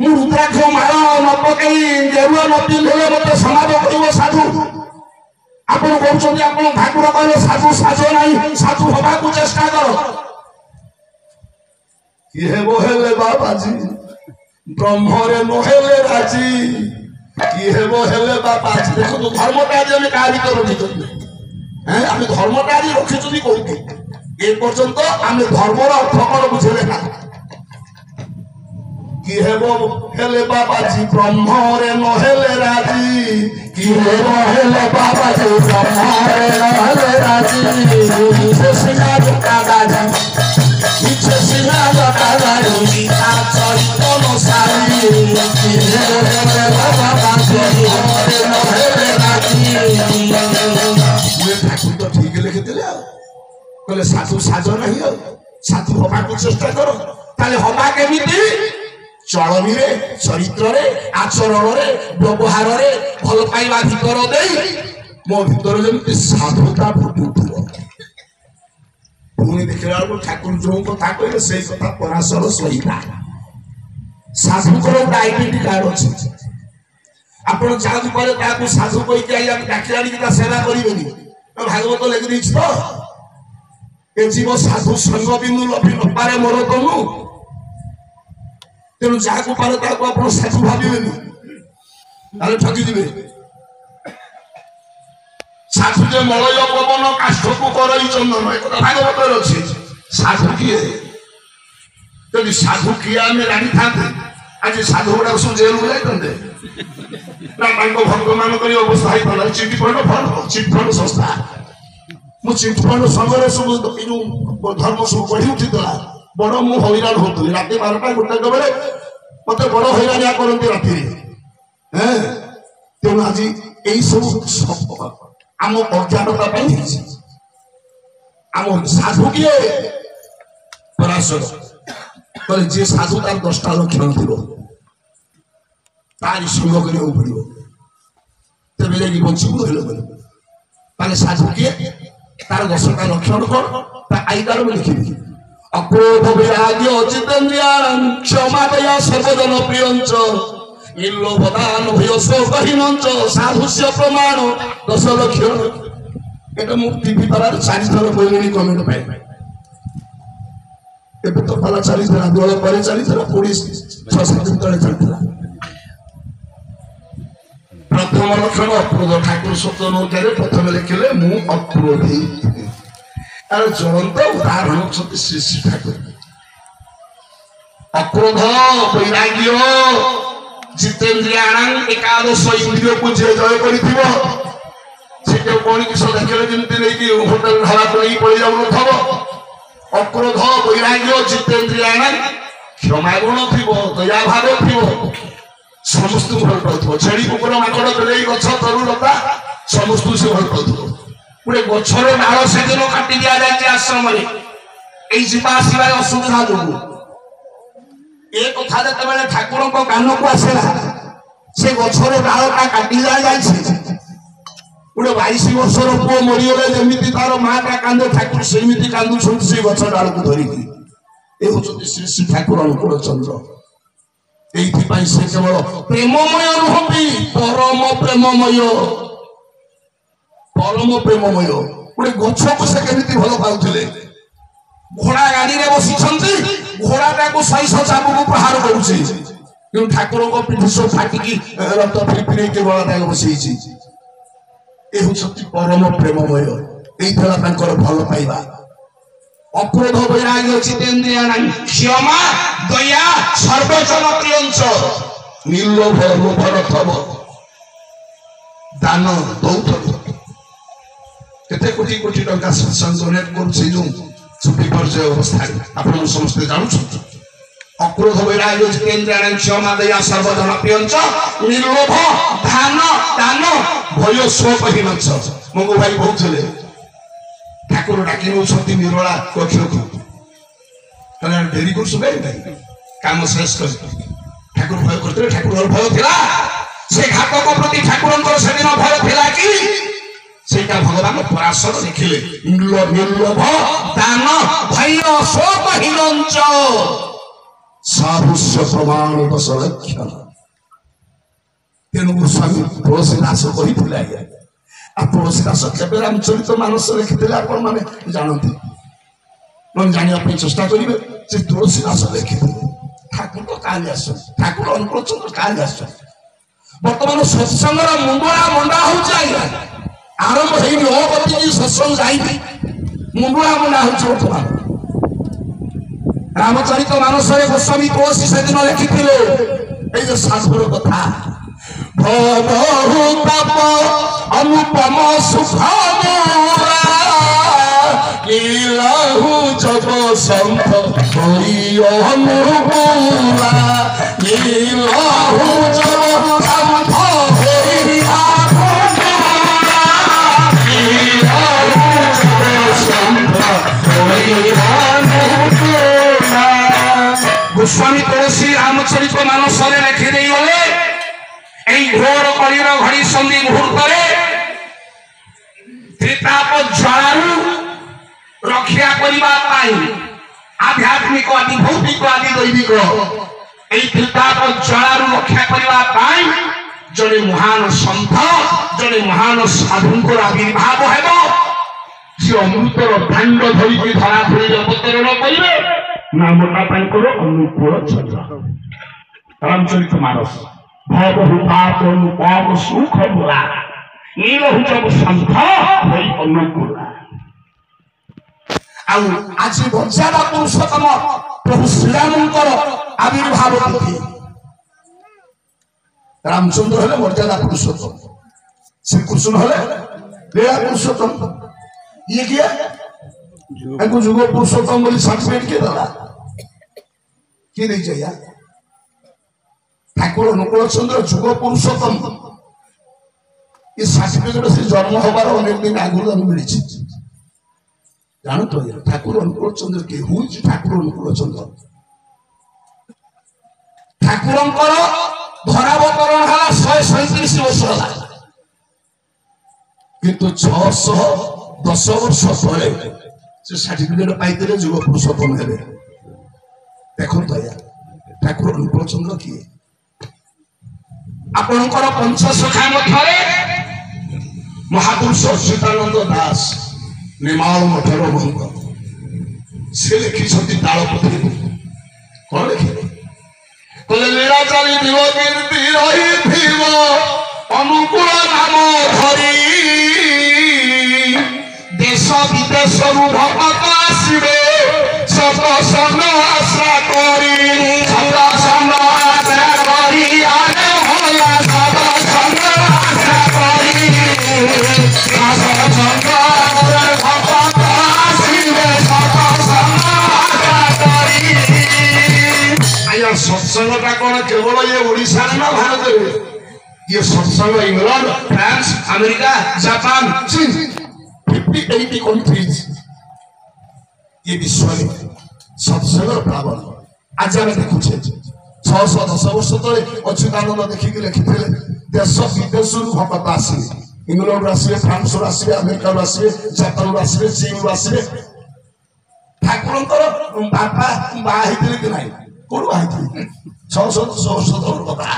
ମୁଁ ରୁଦ୍ରାକ୍ଷ ମାଳ ନ ପକେଇ ଗେରୁଆ ନ ପିନ୍ଧିଲେ ମତେ ସମାଜ କହିବ ସାଧୁ। ଆପଣ କହୁଛନ୍ତି ଆପଣ ଠାକୁର କହିଲେ ସାଧୁ ସାଜ ନାହିଁ, ସାଧୁ ହବାକୁ ଚେଷ୍ଟା କର। କିଏ ହେଲେ ବାବାଜୀ ବ୍ରହ୍ମରେ ନହେଲେ ରାଜି, କିଏ ହେଲେ ବାବାଜୀ। ଦେଖନ୍ତୁ ଧର୍ମଟା ଆଜି ଆମେ କାହା ଭିତରେ ରଖିଛନ୍ତି, ଆମେ ଧର୍ମଟା ଆଜି ରଖିଛନ୍ତି କୋଉଠି? ଏ ପର୍ଯ୍ୟନ୍ତ ଆମେ ଧର୍ମର ଅର୍ଥ କଣ ବୁଝିଲେ ନା? କିଏ ହେଲେ ବାବାଜୀ ବ୍ରହ୍ମରେ ନହେଲେ ରାଜି, କିଏ ହେଲେ ବାବାଜୀ ବ୍ରହ୍ମରେ ନହେଲେ ରାଜି। ମିଛେ ସିନା ଜଟାଦାରି, ମିଛେ ସିନା ଜଟାଦାରି, ତା ଚରିତ ନସାରି, କିଏ ହେଲେ ବାବାଜୀ ବ୍ରହ୍ମରେ ନହେଲେ ରାଜି। ଠାକୁର ତ ଠିକ ଲେଖିଥିଲେ ଆଉ କହିଲେ ସାଧୁ ସାଜ ନାହିଁ, ଆଉ ସାଧୁ ହବାକୁ ଚେଷ୍ଟା କର। ତାହେଲେ ହବା କେମିତି? ଚଳନୀରେ, ଚରିତ୍ରରେ, ଆଚରଣରେ, ବ୍ୟବହାରରେ ଭଲ ପାଇବା ଭିତର ଦେଇ ମୋ ଭିତରେ ଯେମିତି ସାଧୁତା ଫୁଟି ଉଠିବ। ପୁଣି ଦେଖିଲା ବେଳକୁ ଠାକୁର ଯୋଉ କଥା କହିଲେ ସେଇ କଥା ପରାଶର ସହିତା। ସାଧୁଙ୍କର ଗୋଟେ ଆଇଡେଣ୍ଟି କାର୍ଡ ଅଛି। ଆପଣ ଯାହାକୁ କହିଲେ ତାକୁ ସାଧୁ କହିକି ଆଇଲା ଡାକି ଆଣିକି ତା ସେବା କରିବେନି। ଭାଗବତ ଲେଖି ଦେଇଛି ତ, ଏ ଜୀବ ସାଧୁ ସଙ୍ଗ ବିନ୍ଦୁ ଲଭି ନପାରେ ମୋର ତନୁ। ତେଣୁ ଯାହାକୁ ପାରେ ତାକୁ ଆପଣ ସାଧୁ ଭାବିବେନି, ତାହେଲେ ଠକିଯିବେ। ସାଧୁ ଯେ ମଳୟ ପବନ କାଷ୍ଠକୁ କରଇ ଚନ୍ଦନ, ଏ କଥା ଭାଗବତରେ ଅଛି। ସାଧୁ କିଏ? ଯଦି ସାଧୁ କିଏ ଆମେ ଜାଣିଥାନ୍ତେ ଆଜି ସାଧୁ ଗୁଡାକ ସବୁ ଜେଲକୁ ଯାଇଥାନ୍ତେ। ना भक्त मान अवस्था होता चिटफंड संस्था मु चिटफंड संघर सब धर्म सब बढ़ी उठीला बड़ मु हईराण होती रात 12टा 1टा बेले मत बड़ हईराणिया करती राति तेणु आज यही सब आम अज्ञानता आम साधु किए पराशर कहले जी साधु तार 10टा लक्षण थी तारी संग करने पड़ो तेज जाकि बचू रही साधु किए तार 10टा लक्षण कौन आईकार में लिखी अक्रोध वैराग्य जितेन्द्रियाणां क्षमा दया सर्वजन प्रियंच निर्लोभदान भय शोकहीनंच साधुस्य प्रमाण 10 लक्षण एटा मु टीवी तार 4 थर कहली कमेंट पाई एबे तो पाला 4 थर दोल पर 4 थर पुलिस 6-7 दिन तले चलता प्रथम लक्षण अक्रोध ठाकुर सत्य नौचारे प्रथम लिखिले मु अक्रोधी अरे ज्वलंत उदाहरण होती श्री श्री ठाकुर अक्रोध वैराग्य जितेन्द्रियाणां एकादश इंद्रिय को जे जय करिथिबो सेटे कोणी किस देखले जेंति लेकी होटल ढाबा को नहीं पड़ी जाउ नथबो अक्रोध वैराग्य जितेन्द्रियाणां क्षमा गुण थिबो दया भाव थिबो समस्त भल पाउथबो छेड़ी कुकुर माकड़ बेले गछ तरु लता समस्त से भल पाउथबो पुरे गछर डाल से दिन काटी दिया जाए आश्रम में जीवासवा असुविधा जो ए कथा जो ठाकुर कान को आसला से गछर डालटा काटी दिया जाए गोटे 22 वर्षर पुओ मरीगले जमी तार माटा कांदे ठाकुर सेमती कांदुं से गछ डाल को धरिकी ए होचंती श्री श्री ठाकुर अनुकूल चंद्र एइथि से केवल प्रेममय नुहंती परम प्रेममय परम प्रेममय गोटे गछ को से केमिति भल पाउथिले घोड़ा गाड़ी रे बसी घोड़ाटा को 600 चाबुक प्रहार करुचे कि ठाकुर को पिठी सो फाटिकी रक्त फिरफिरे के गलाटा बसी ए होचंती परम प्रेममय एई थला तांकर भल पाइबा अक्रोध वैराग्य जितेन्द्रियाणां क्षमा दया सर्वजन प्रियंच निर्लोभ लोभरथव दान दौथव केते कोटी कोटी टंका सत्संग डोनेट करछे जो छुट्टी पर्याय अवस्था आपण समस्त जानु अक्रोध वैराग्य जितेन्द्रियाणां क्षमा दया सर्वजन प्रियंच निर्लोभ दान भय शोकहीनंच मंगो भाई कहउथले ठाकुर डाकी नौछंती निरोला कक्ष को कने डेरी कर सुबे नहीं काम शेष कर ठाकुर भय करते ठाकुर भय थिला से घातक प्रति ठाकुरंकर से दिन भय थिला कि सेटा भगवान पराशर लिखिले निर्लोभ दान भय शोकहीनंच साधुस्य प्रमाण 10 लक्षण तेणु गोस्वामी तुलसीदास कहिथिला आ तुलसीदास केबे रामचरित मानस लिखिथिले आपण माने जानନ୍ତି मन जानिया पे चेष्टा करिवे जे तुलसीदास लिखिथिले ठाकुर तो काली आस ठाकुर अनुकूल चंद्र काली आस वर्तमान सत्संग मुंडा मंडा हो जाय आरंभ हेई अवती की सत्संग जाई मुंडा मंडा हो वर्तमान रामचरित मानस रे गोस्वामी तुलसी से दिन लिखिथिले ए जे शास्त्र कथा भव तप अनुपम सुख लीलहु जब संत अनुकूला लीलहु जब संत गोस्वामी तुलसी रामचरित मानस लिखि दे घोर कलिर घड़ी संधि मुहूर्त त्रिताप ज्वालू रक्षा करने आध्यात्मिक आदि भौतिक आदि दैविक त्रिताप ज्वालू रक्षा करने जड़े महान सन्थ जड़े महान साधु आविर्भाव हेब सी अमृतर दांड धरिकी धराधरी अवतरण करेंगे नामटा अनुकूल चंद्र रामचरित मानस भव अनुपम सुख बोला नीलहु जब संथ अनुकूल आज बंजारा पुरुषोत्तम प्रभु श्रीरामंकर आविर्भाव तिथि रामचंद्र हेले मर्यादा पुरुषोत्तम, श्रीकृष्ण हेले लीला पुरुषोत्तम। ये किया जुग पुरुषोत्तम बोली सर्टिफिकेट किए देला किए दे चाहिए ठाकुर अनुकूल चंद्र जुग पुरुषोत्तम ये सर्टिफिकेट से जन्म होबार अनेक दिन आगुरी मिली जान तो ठाकुर अनुकूल चंद्र के हूँ ठाकुर अनुकूल चंद्र ठाकुर धरावतरण है 137 वर्ष है किंतु 610 वर्ष पर से सर्टिफिकेट पाइते जुग पुरुषोत्तम हेले देखो तो या ठाकुर अनुकूल चंद्र किए आपणकर पंचसखा मठरे महापुरुष अच्युतानंद दास निर्माण मठर महंत से लिखी तालपत्री कौन लिखे लीलाचारी दिव कीर्ति रही अनुकूल नाम धरी देश विदेश भक्त आसवे सतसंग आशा करी सतसंग आशा करी आने होला सतसंग आशा करी सतसंग भक्त आसवे सतसंग आशा करी। आया सत्संग का कौन केवल ये ओडिशा ना भारत में ये सत्संग इंग्लैंड फ्रांस अमेरिका जापान चीन 50-80 कंट्रीज ये विश्व में सत्संग प्रावण आज आम देखुचे 610 वर्ष तले अच्युतानंद देखिक लिखिते देश विदेश भक्त आसवे इंग्लैंड आसवे फ्रांस आसवे अमेरिका आसवे जापान आसवे चीन आसवे ठाकुर बापा बाहर कि ना कौन बाहर 610 वर्ष तौर कथा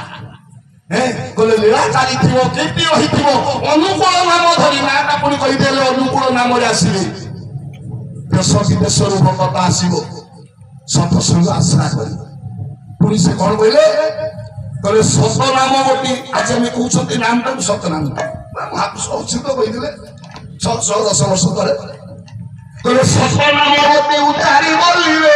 कहले लीलाचारी थी कीर्ति रही अनुकूल नाम धरी ना पुणी कहीदे अनुकूल नाम आसवे देश विदेश भक्त आसव सतसंग आश्रा कर पुणी से कौन कहले कहले सत नाम गोटी आज आम कहते नाम टाइम सतनाम महापुरुष अच्छी तो कहते 610 वर्ष तले कहले सत नाम गोटी उतारी बोलिए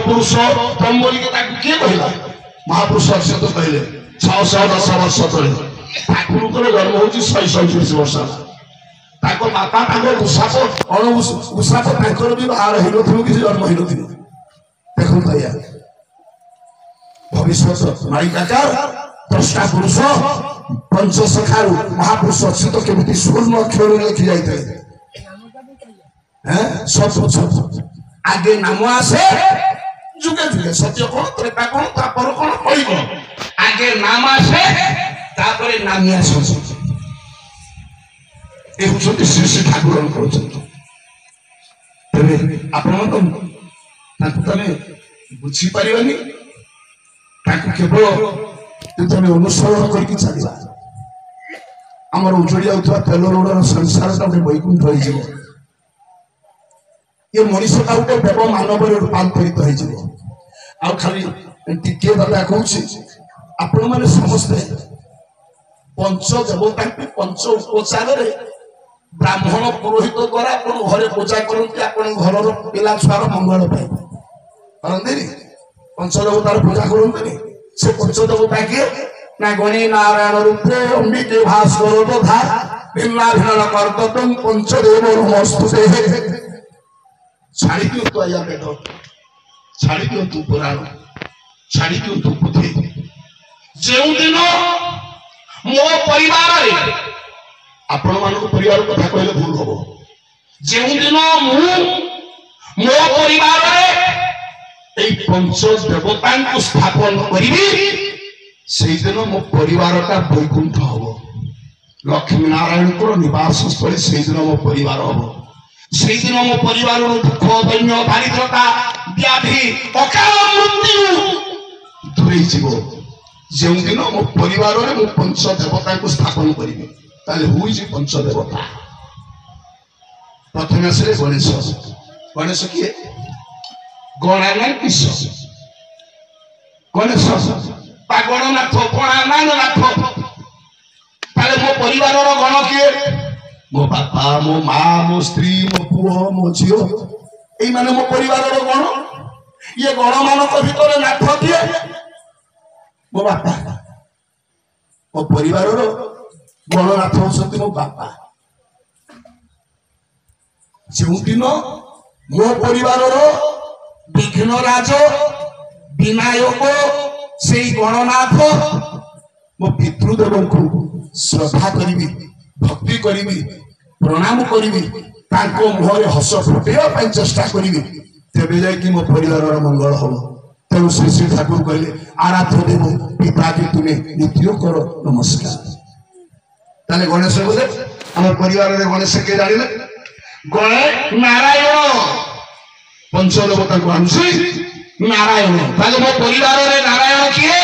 पुरुष तम बोल के किए कहला महापुरुष अच्युत कहले 610 वर्ष तले ठाकुर जन्म हो 137 वर्ष बापा उषाप उषाप भी बाहर हो कि जन्म हो देखो भैया भविष्य नायिकाकार दृष्टा पुरुष पंचसखार महापुरुष अच्युत केमी स्वर्ण अक्षर लिखी जाते सब आगे नाम आसे जुगे जुगे सत्य कौन त्रेता कौन तापर कौन कह आगे नाम आसे तापरे नामी आस श्री श्री ठाकुर आप बुझी पारे केवल अनुसरण करके चलवा आम उजड़ी जाऊा तेल रोडर संसार वैकुंठ हो ये मनुष्य का गोटे देव मानव रूपांतरित हो खाली टिके दादा कहूँ आपण मैंने समस्ते पंच देवता पंच उपचार ब्राह्मण पुरोहित द्वारा आप घरे पूजा करते आप घर पिला छुआर मंगल करते पंच देवतार पूजा करते से पंच देवता किए ना गणी नारायण रूपे अंबिके भास्कर तथा भिन्ना भिन्न कर्तव्य पंचदेव नमस्तुते छाड़ी दियो तो आया बेटो छाड़ी दियो तू पुराण छाड़ी दियो तू पुथी जो दिन मो परिवार आपण मान परिवार कथा कहले भूल हम जो दिन मो परिवार पंच देवता को स्थापन करी से दिन मो परिवार का वैकुंठ हम लक्ष्मी नारायण को निवास स्थली से दिन मो परिवार हम से दिन मो परिवार दुख दैन्य दारिद्रता व्याधि अकाल मृत्यु दूरे जीव जो दिन मो परिवार में मु पंच देवता को स्थापन करी ताले हुई पंच देवता प्रथम आसले गणेश गणेश किए गणानाथ गणेश गणनाथ गणानाथ ताले मो परिवार गण किए मो बापा मो माँ मो स्त्री मो पुओ मो झील यही माने मो परिवार गण ये गण मान भीतर नाथ किए मो बापा मो परिवार गणनाथ होती मो बापा जो दिन मो परिवार विघ्न राज विनायक से गणनाथ मो पितृदेव को श्रद्धा करी भक्ति करी प्रणाम करी मुहर हस फुटेवा चेष्टा करी तेरे जाकि मो परिवार मंगल हम तेणु श्री श्री ठाकुर कहले आराध्य देव पिता की तुम्हें नित्य कर नमस्कार ताले गणेश बोले आम परिवार गणेश के जाने गणे नारायण पंचदेवता को आनुषी नारायण ताले मो परिवार नारायण किए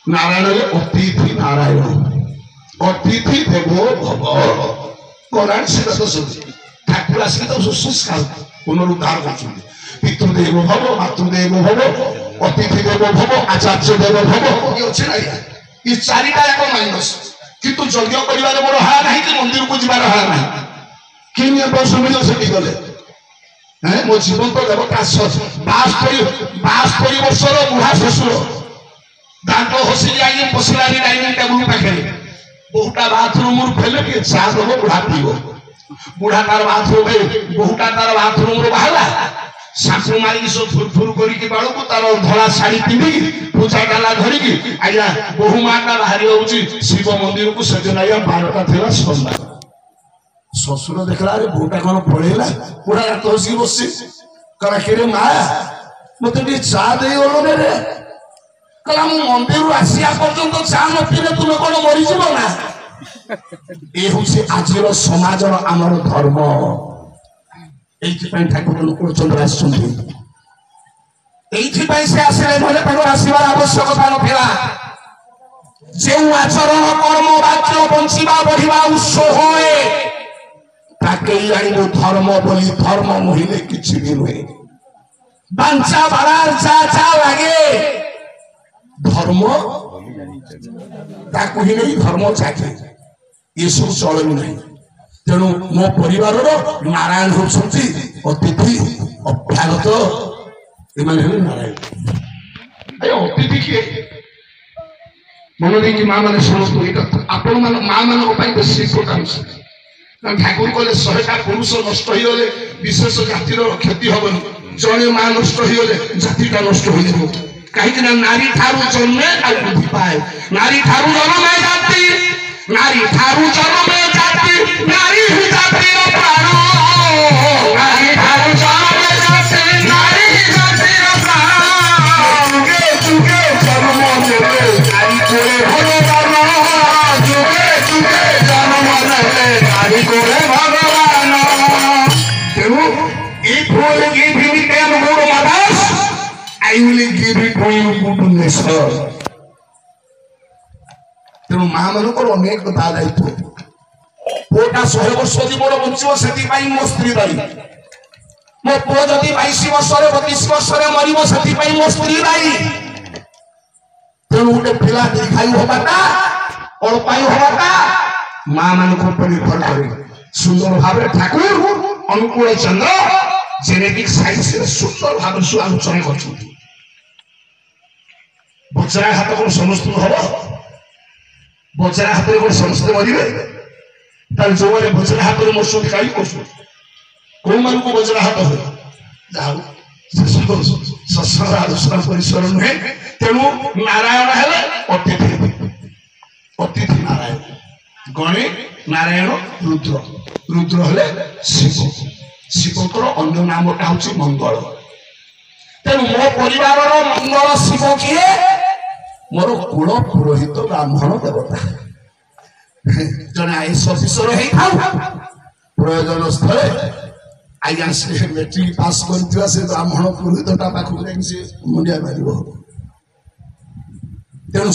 नारायण अतिथि नारायण अतिथि देवो भव गणान से ठाकुर आसिक संस्कार पुनरुद्धार कर पितृदेव भव मातृदेव भव अतिथि देव भव आचार्य देव भव ये अच्छे ना ये चारिटा एक माइनस किंतु यज्ञ करिवार मोर हा नहीं कि मंदिर को जीवार हा नहीं किन समझ से गले हैं मो जीवन तो देवता 52 वर्षर बुढ़ा शशुर दांत हसी जाई पसलानी डाइनिंग टेबुल पाखे बहुटा बाथरूम फेले के चा दब बुढ़ा पीब बुढ़ा तार बाथरूम बहुटा तार बाथरूम बाहला सासू मारिक सब फुरफुर करिक बाड़ू को तार धला शाढ़ी पिंधि पूजा डाला धरिकी आज्ञा बहु माटा बाहरी होउची शिव मंदिर को सजन आया 12टा थिला सोमवार ससुर देखला रे बहुटा कोन पळेला बुढ़ा रात हसी बसी करा केरे मा मते टी चा देई गलो रे कला मु मंदिर आसिया पर्यंत चा न पीले तुम कोन मरि जीव ना ए होसी आजिर समाजर आमर धर्म एइथिपाई ठाकुर लोकचंद्र आसुंती एइथिपाई से आसले भले ताको आसीबार आवश्यकता नथिला जे आचरण कर्म वाक्य बंचिबा बढ़िबा उत्स होए ताके आनिबो धर्म बोली धर्म मोहिले किछि भी नहे बांचा बारार जा जा लागे धर्म ताको ही नहीं धर्म चाहे ये सब चलू नहीं तेणु मो परिवार नारायण होती अतिथि अभ्यागत नारायण अतिथि किए मन देखिए माँ मैंने समस्त आपण मान माँ मान बेस इम्पोर्टान्स ठाकुर कहले 100टा पुरुष नष्ट हो विशेष जातिर क्षति हेनी जड़े माँ नष्ट हो जातिटा नष्ट हो कहीं नारी ठारू जन्मे बुद्धि पाए नारी ठारू जन्म जाति नारी ठारू जन्म जाति नारी ही जाति प्राण नारी ठारू जन्म जाति नारी ही जाति प्राण जुगे जुगे जन्म देले नारी कोरे भगवान जुगे जुगे जन्म देले नारी कोरे भगवान तेणु if you will give him 10 good mothers I will give it to you goodness तेणु माँ मान अनेक कथा दायित्व पुओटा 100 वर्ष जीवन बंचो से मो स्त्री दायी मो पुओ जदि 22 वर्ष 32 वर्ष मरब से मो स्त्री दायी तेणु गोटे पिला दीर्घायु हवाटा अल्पायु हवाटा माँ मान निर्भर करे सुंदर भाव ठाकुर अनुकूल चंद्र जेनेटिक साइंस सुंदर भाव से आलोचना कर बचरा हाथ को समस्त हम बचरा हाथ में समस्त मरवे जो मैंने बचरा हाथ में मरते कहीं कौ मान को बचरा हाथ हो सत्संग आलोचना परिसर नुहे तेणु नारायण है अतिथि अतिथि नारायण गणे नारायण रुद्र रुद्र हेले शिव शिवकर अन्य नामटा हूँ मंगल तेणु मो परिवार मंगल शिव किए मोर कुल पुरोहित ब्राह्मण देवता जने आईएस अफिसर प्रयोजन स्थले आज्ञा से मेट्रिक पास कर से ब्राह्मण पुरोहितटा पाखक से मुंडिया मार तेणु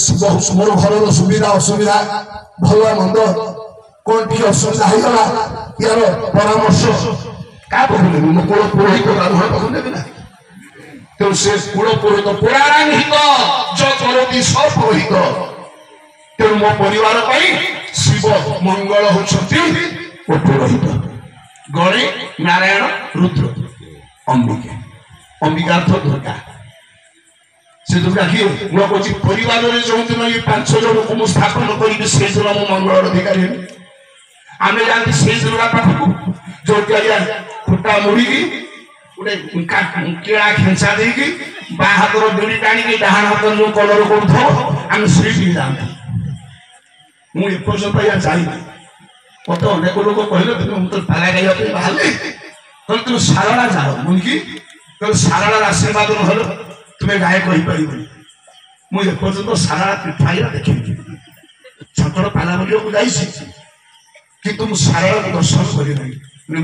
मोर घर सुविधा असुविधा भल मंद कौन टी असुविधा होगा यार परामर्श क्या कहूँ मो कूल पुरोहित ब्राह्मण पाखक देवी ना तेणु से कूल पुरोहित पुराणिक जो करती सब पुरोहित तेणु मो परिवार शिव मंगल होती पुरोहित गणे नारायण रुद्र अंबिके अंबिकार्थ दुर्गा से दुर्गा किए मैं कौन परिवार में जो दिन ये 5 जन को स्थापन करी से दिन मो मंगल अधिकारी आम जाती से दुर्गा पाखक जो खुटा मुड़ी गोटे केड़ा खेचा देकी बा हाथ बेड़ी टाणी डाण हाथ जो कलर कर जाता मुझे एपर्तंत या जाइना मत अनेक लोग कहले तुम तो पाला गाइबा बाहर कहले तुम सारा जाओ मुझे कहले सारा आशीर्वाद नहल तुम्हें गाय कही पार मुझे एपर्तंत सारा पिठाइरा देखे छतर पाला बोलिया जाइए कि तुम सारा दर्शन कर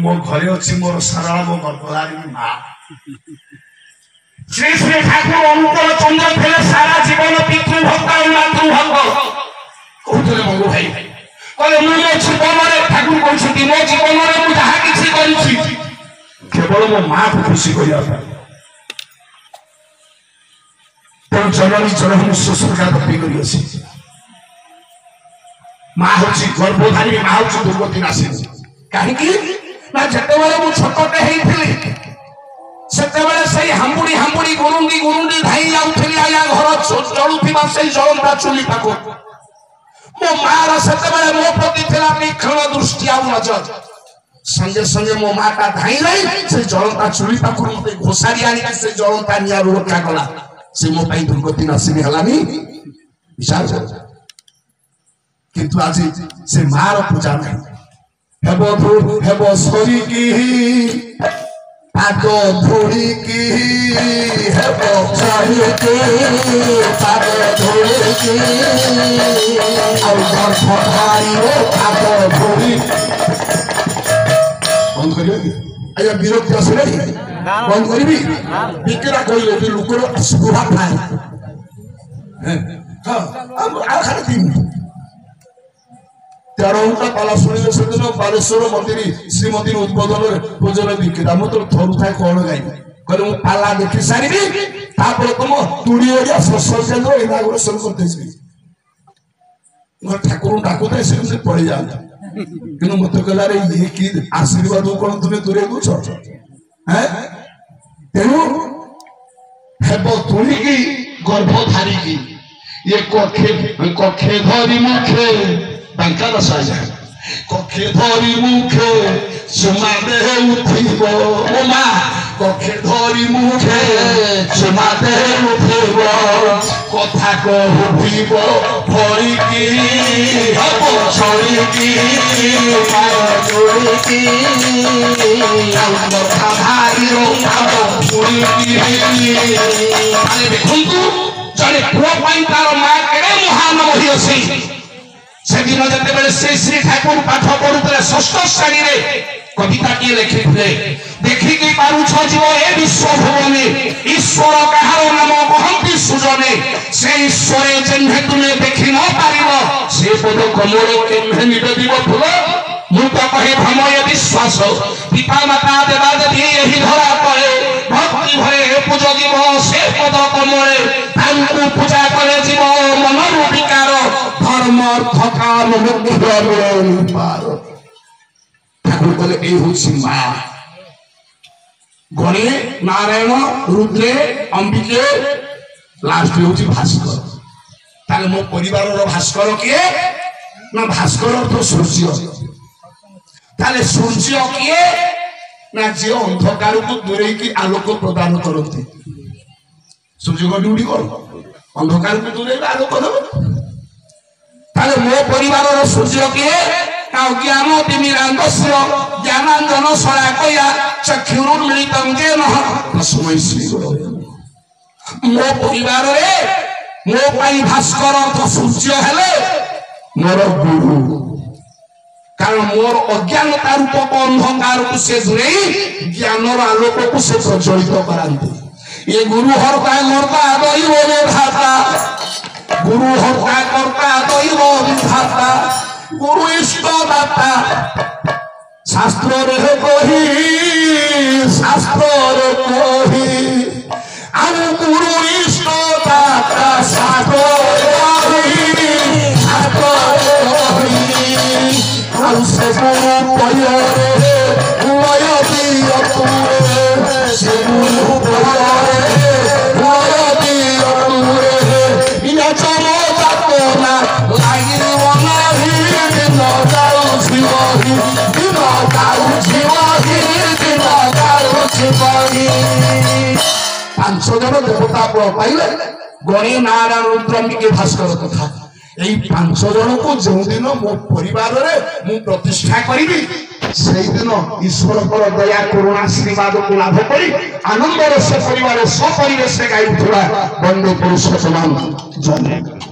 मो घरे अच्छी मोर सारा मो गर्भधारिणी माँ श्री श्री ठाकुर अनुकूल चंद्र थे सारा जीवन पितृभक्त और मातृभक्त कहते मंगू भाई कहले मुझे जीवन में ठाकुर कहते मो जीवन में मुझे जहाँ किसी केवल मो माँ को खुशी करने तेणु जननी जननी शुश्रूषा भक्ति कर माँ हूँ गर्भधारी माँ हूँ दुर्गति नाशी कहीं जिते मुझे छोटे से हामुड़ी हामुड़ी गुरुंडी गुरुंडी धाई जाऊली आया घर जलुवा से जलंता चुली पाक मो मार से मो प्रति तीक्षण दृष्टि आउ नजर संगे संगे मो माटा धाई रही से जलंता चुली पाक मत घोषारी आनिक से जलंता निआ रक्षा कला से मो दुर्गति नाशिनी हलानी विचार किंतु आज से मार पूजा नहीं हेब सरिकी पाद धोड़िकी हेब चढ़िकी पाद धोड़िकी और गर्भधारी पाद धोड़ी बंद करिए आया विरोध आसले बंद करी बिकेरा कहले लोकर सुहा थाए हाँ खाली 3 मिनट 13टा पाला शुणिले से दिन बालेश्वर मंदिर श्रीमंदिर उद्बोधन पूजन दीक्षित आम तो थरू थाए कौन गाइबे कहले मु पाला देखि सारी तुम तुड़ी ओडिया सत्संग केन्द्र इनागुरेशन करते ठाकुर डाकुता से पड़े जाता कि मत कहला रे ये कि आशीर्वाद कौन तुम्हें दूरे दूच तेणु हेब तुड़ी की गर्भधारी की ये कखे धरी मुखे बांका दशा जाए कखे धरी मुखे चुमा दे उठिब ओमा कखे धरी मुखे चुमा दे उठिब कथा कहूब फड़िकी हब छड़िकी जोड़िकी कथा भाई देखु जड़े पुआ तार माँ केड़े महान बही अच्छी से दिन जिते श्री श्री ठाकुर पाठ पढ़ुले 6ष्ठ श्रेणी में कविता टी लिखिले देखिकी पारुछ जीव ए विश्व भुवने ईश्वर कहार नाम कहती सुजने से ईश्वर जेन्हे तुमे देखि न पारिब से पद कमल केन्हे निवेदिब फूल मु तो कहे भ्रमय विश्वास पिता माता देवा देवी यही धरा पड़े भक्ति भरे पूज जीव से पद कमले तांकु पूजा करे जीव मन विकार धर्म अर्थ काम पार ठाकुर कहले ए होछि माया गणे नारायण रुद्रे अंबिके लास्ट होछि भास्कर ताले मो परिवार रो भास्कर किए ना भास्कर तो सूर्य ताले सूर्य किए ना जे अंधकार को दूरे की आलोक प्रदान करते सूर्य को ड्यूटी करो अंधकार को दूरे आलोक दो ताले मो परिवार सूर्य किए ज्ञान तिमिरांगस्य ज्ञानांजन शलाकया चक्षुरुन्मिलितं येन तस्मै श्री गुरवे मो परिवार रे मो पाई भास्कर तो सूर्य हेले मोर गुरु कारण मोर अज्ञानता रूपक अंधकार को से दूरे ज्ञानर आलोक को से प्रज्वलित कराते। ये गुरु हरता करता दैव विधाता, गुरु हरता करता दैव विधाता, गुरु इष्ट दाता। शास्त्र रे कही शास्त्र रे कही आम गुरु इष्ट दाता शास्त्र से गुरु पयरे लय दिय तुरे, से गुरु पयरे लय दिय तुरे। इया चलो जातोना लागि वनाही दिन जाऊ शिवही, दिन जाऊ शिवही, दिन जाऊ शिवही। 500 जन देवता पाइले गणे नारायण रुद्रम्बिके भास्कर कथा। এই 500 জনକୁ ଯେଉଁ ଦିନ ମୋ ପରିବାରରେ ମୁଁ ପ୍ରତିଷ୍ଠା କରିବି সেই ଦିନ ଈଶ୍ୱରଙ୍କର ଦୟା କରୁଣା ଆଶୀର୍ବାଦକୁ ଲାଭ କରି ଆନନ୍ଦର ସେ ପରିବାର ସପରିବେଶରେ ଗାଉଥିବା ବନ୍ଦେ ପୁରୁଷୋତ୍ତମ ଜୟ।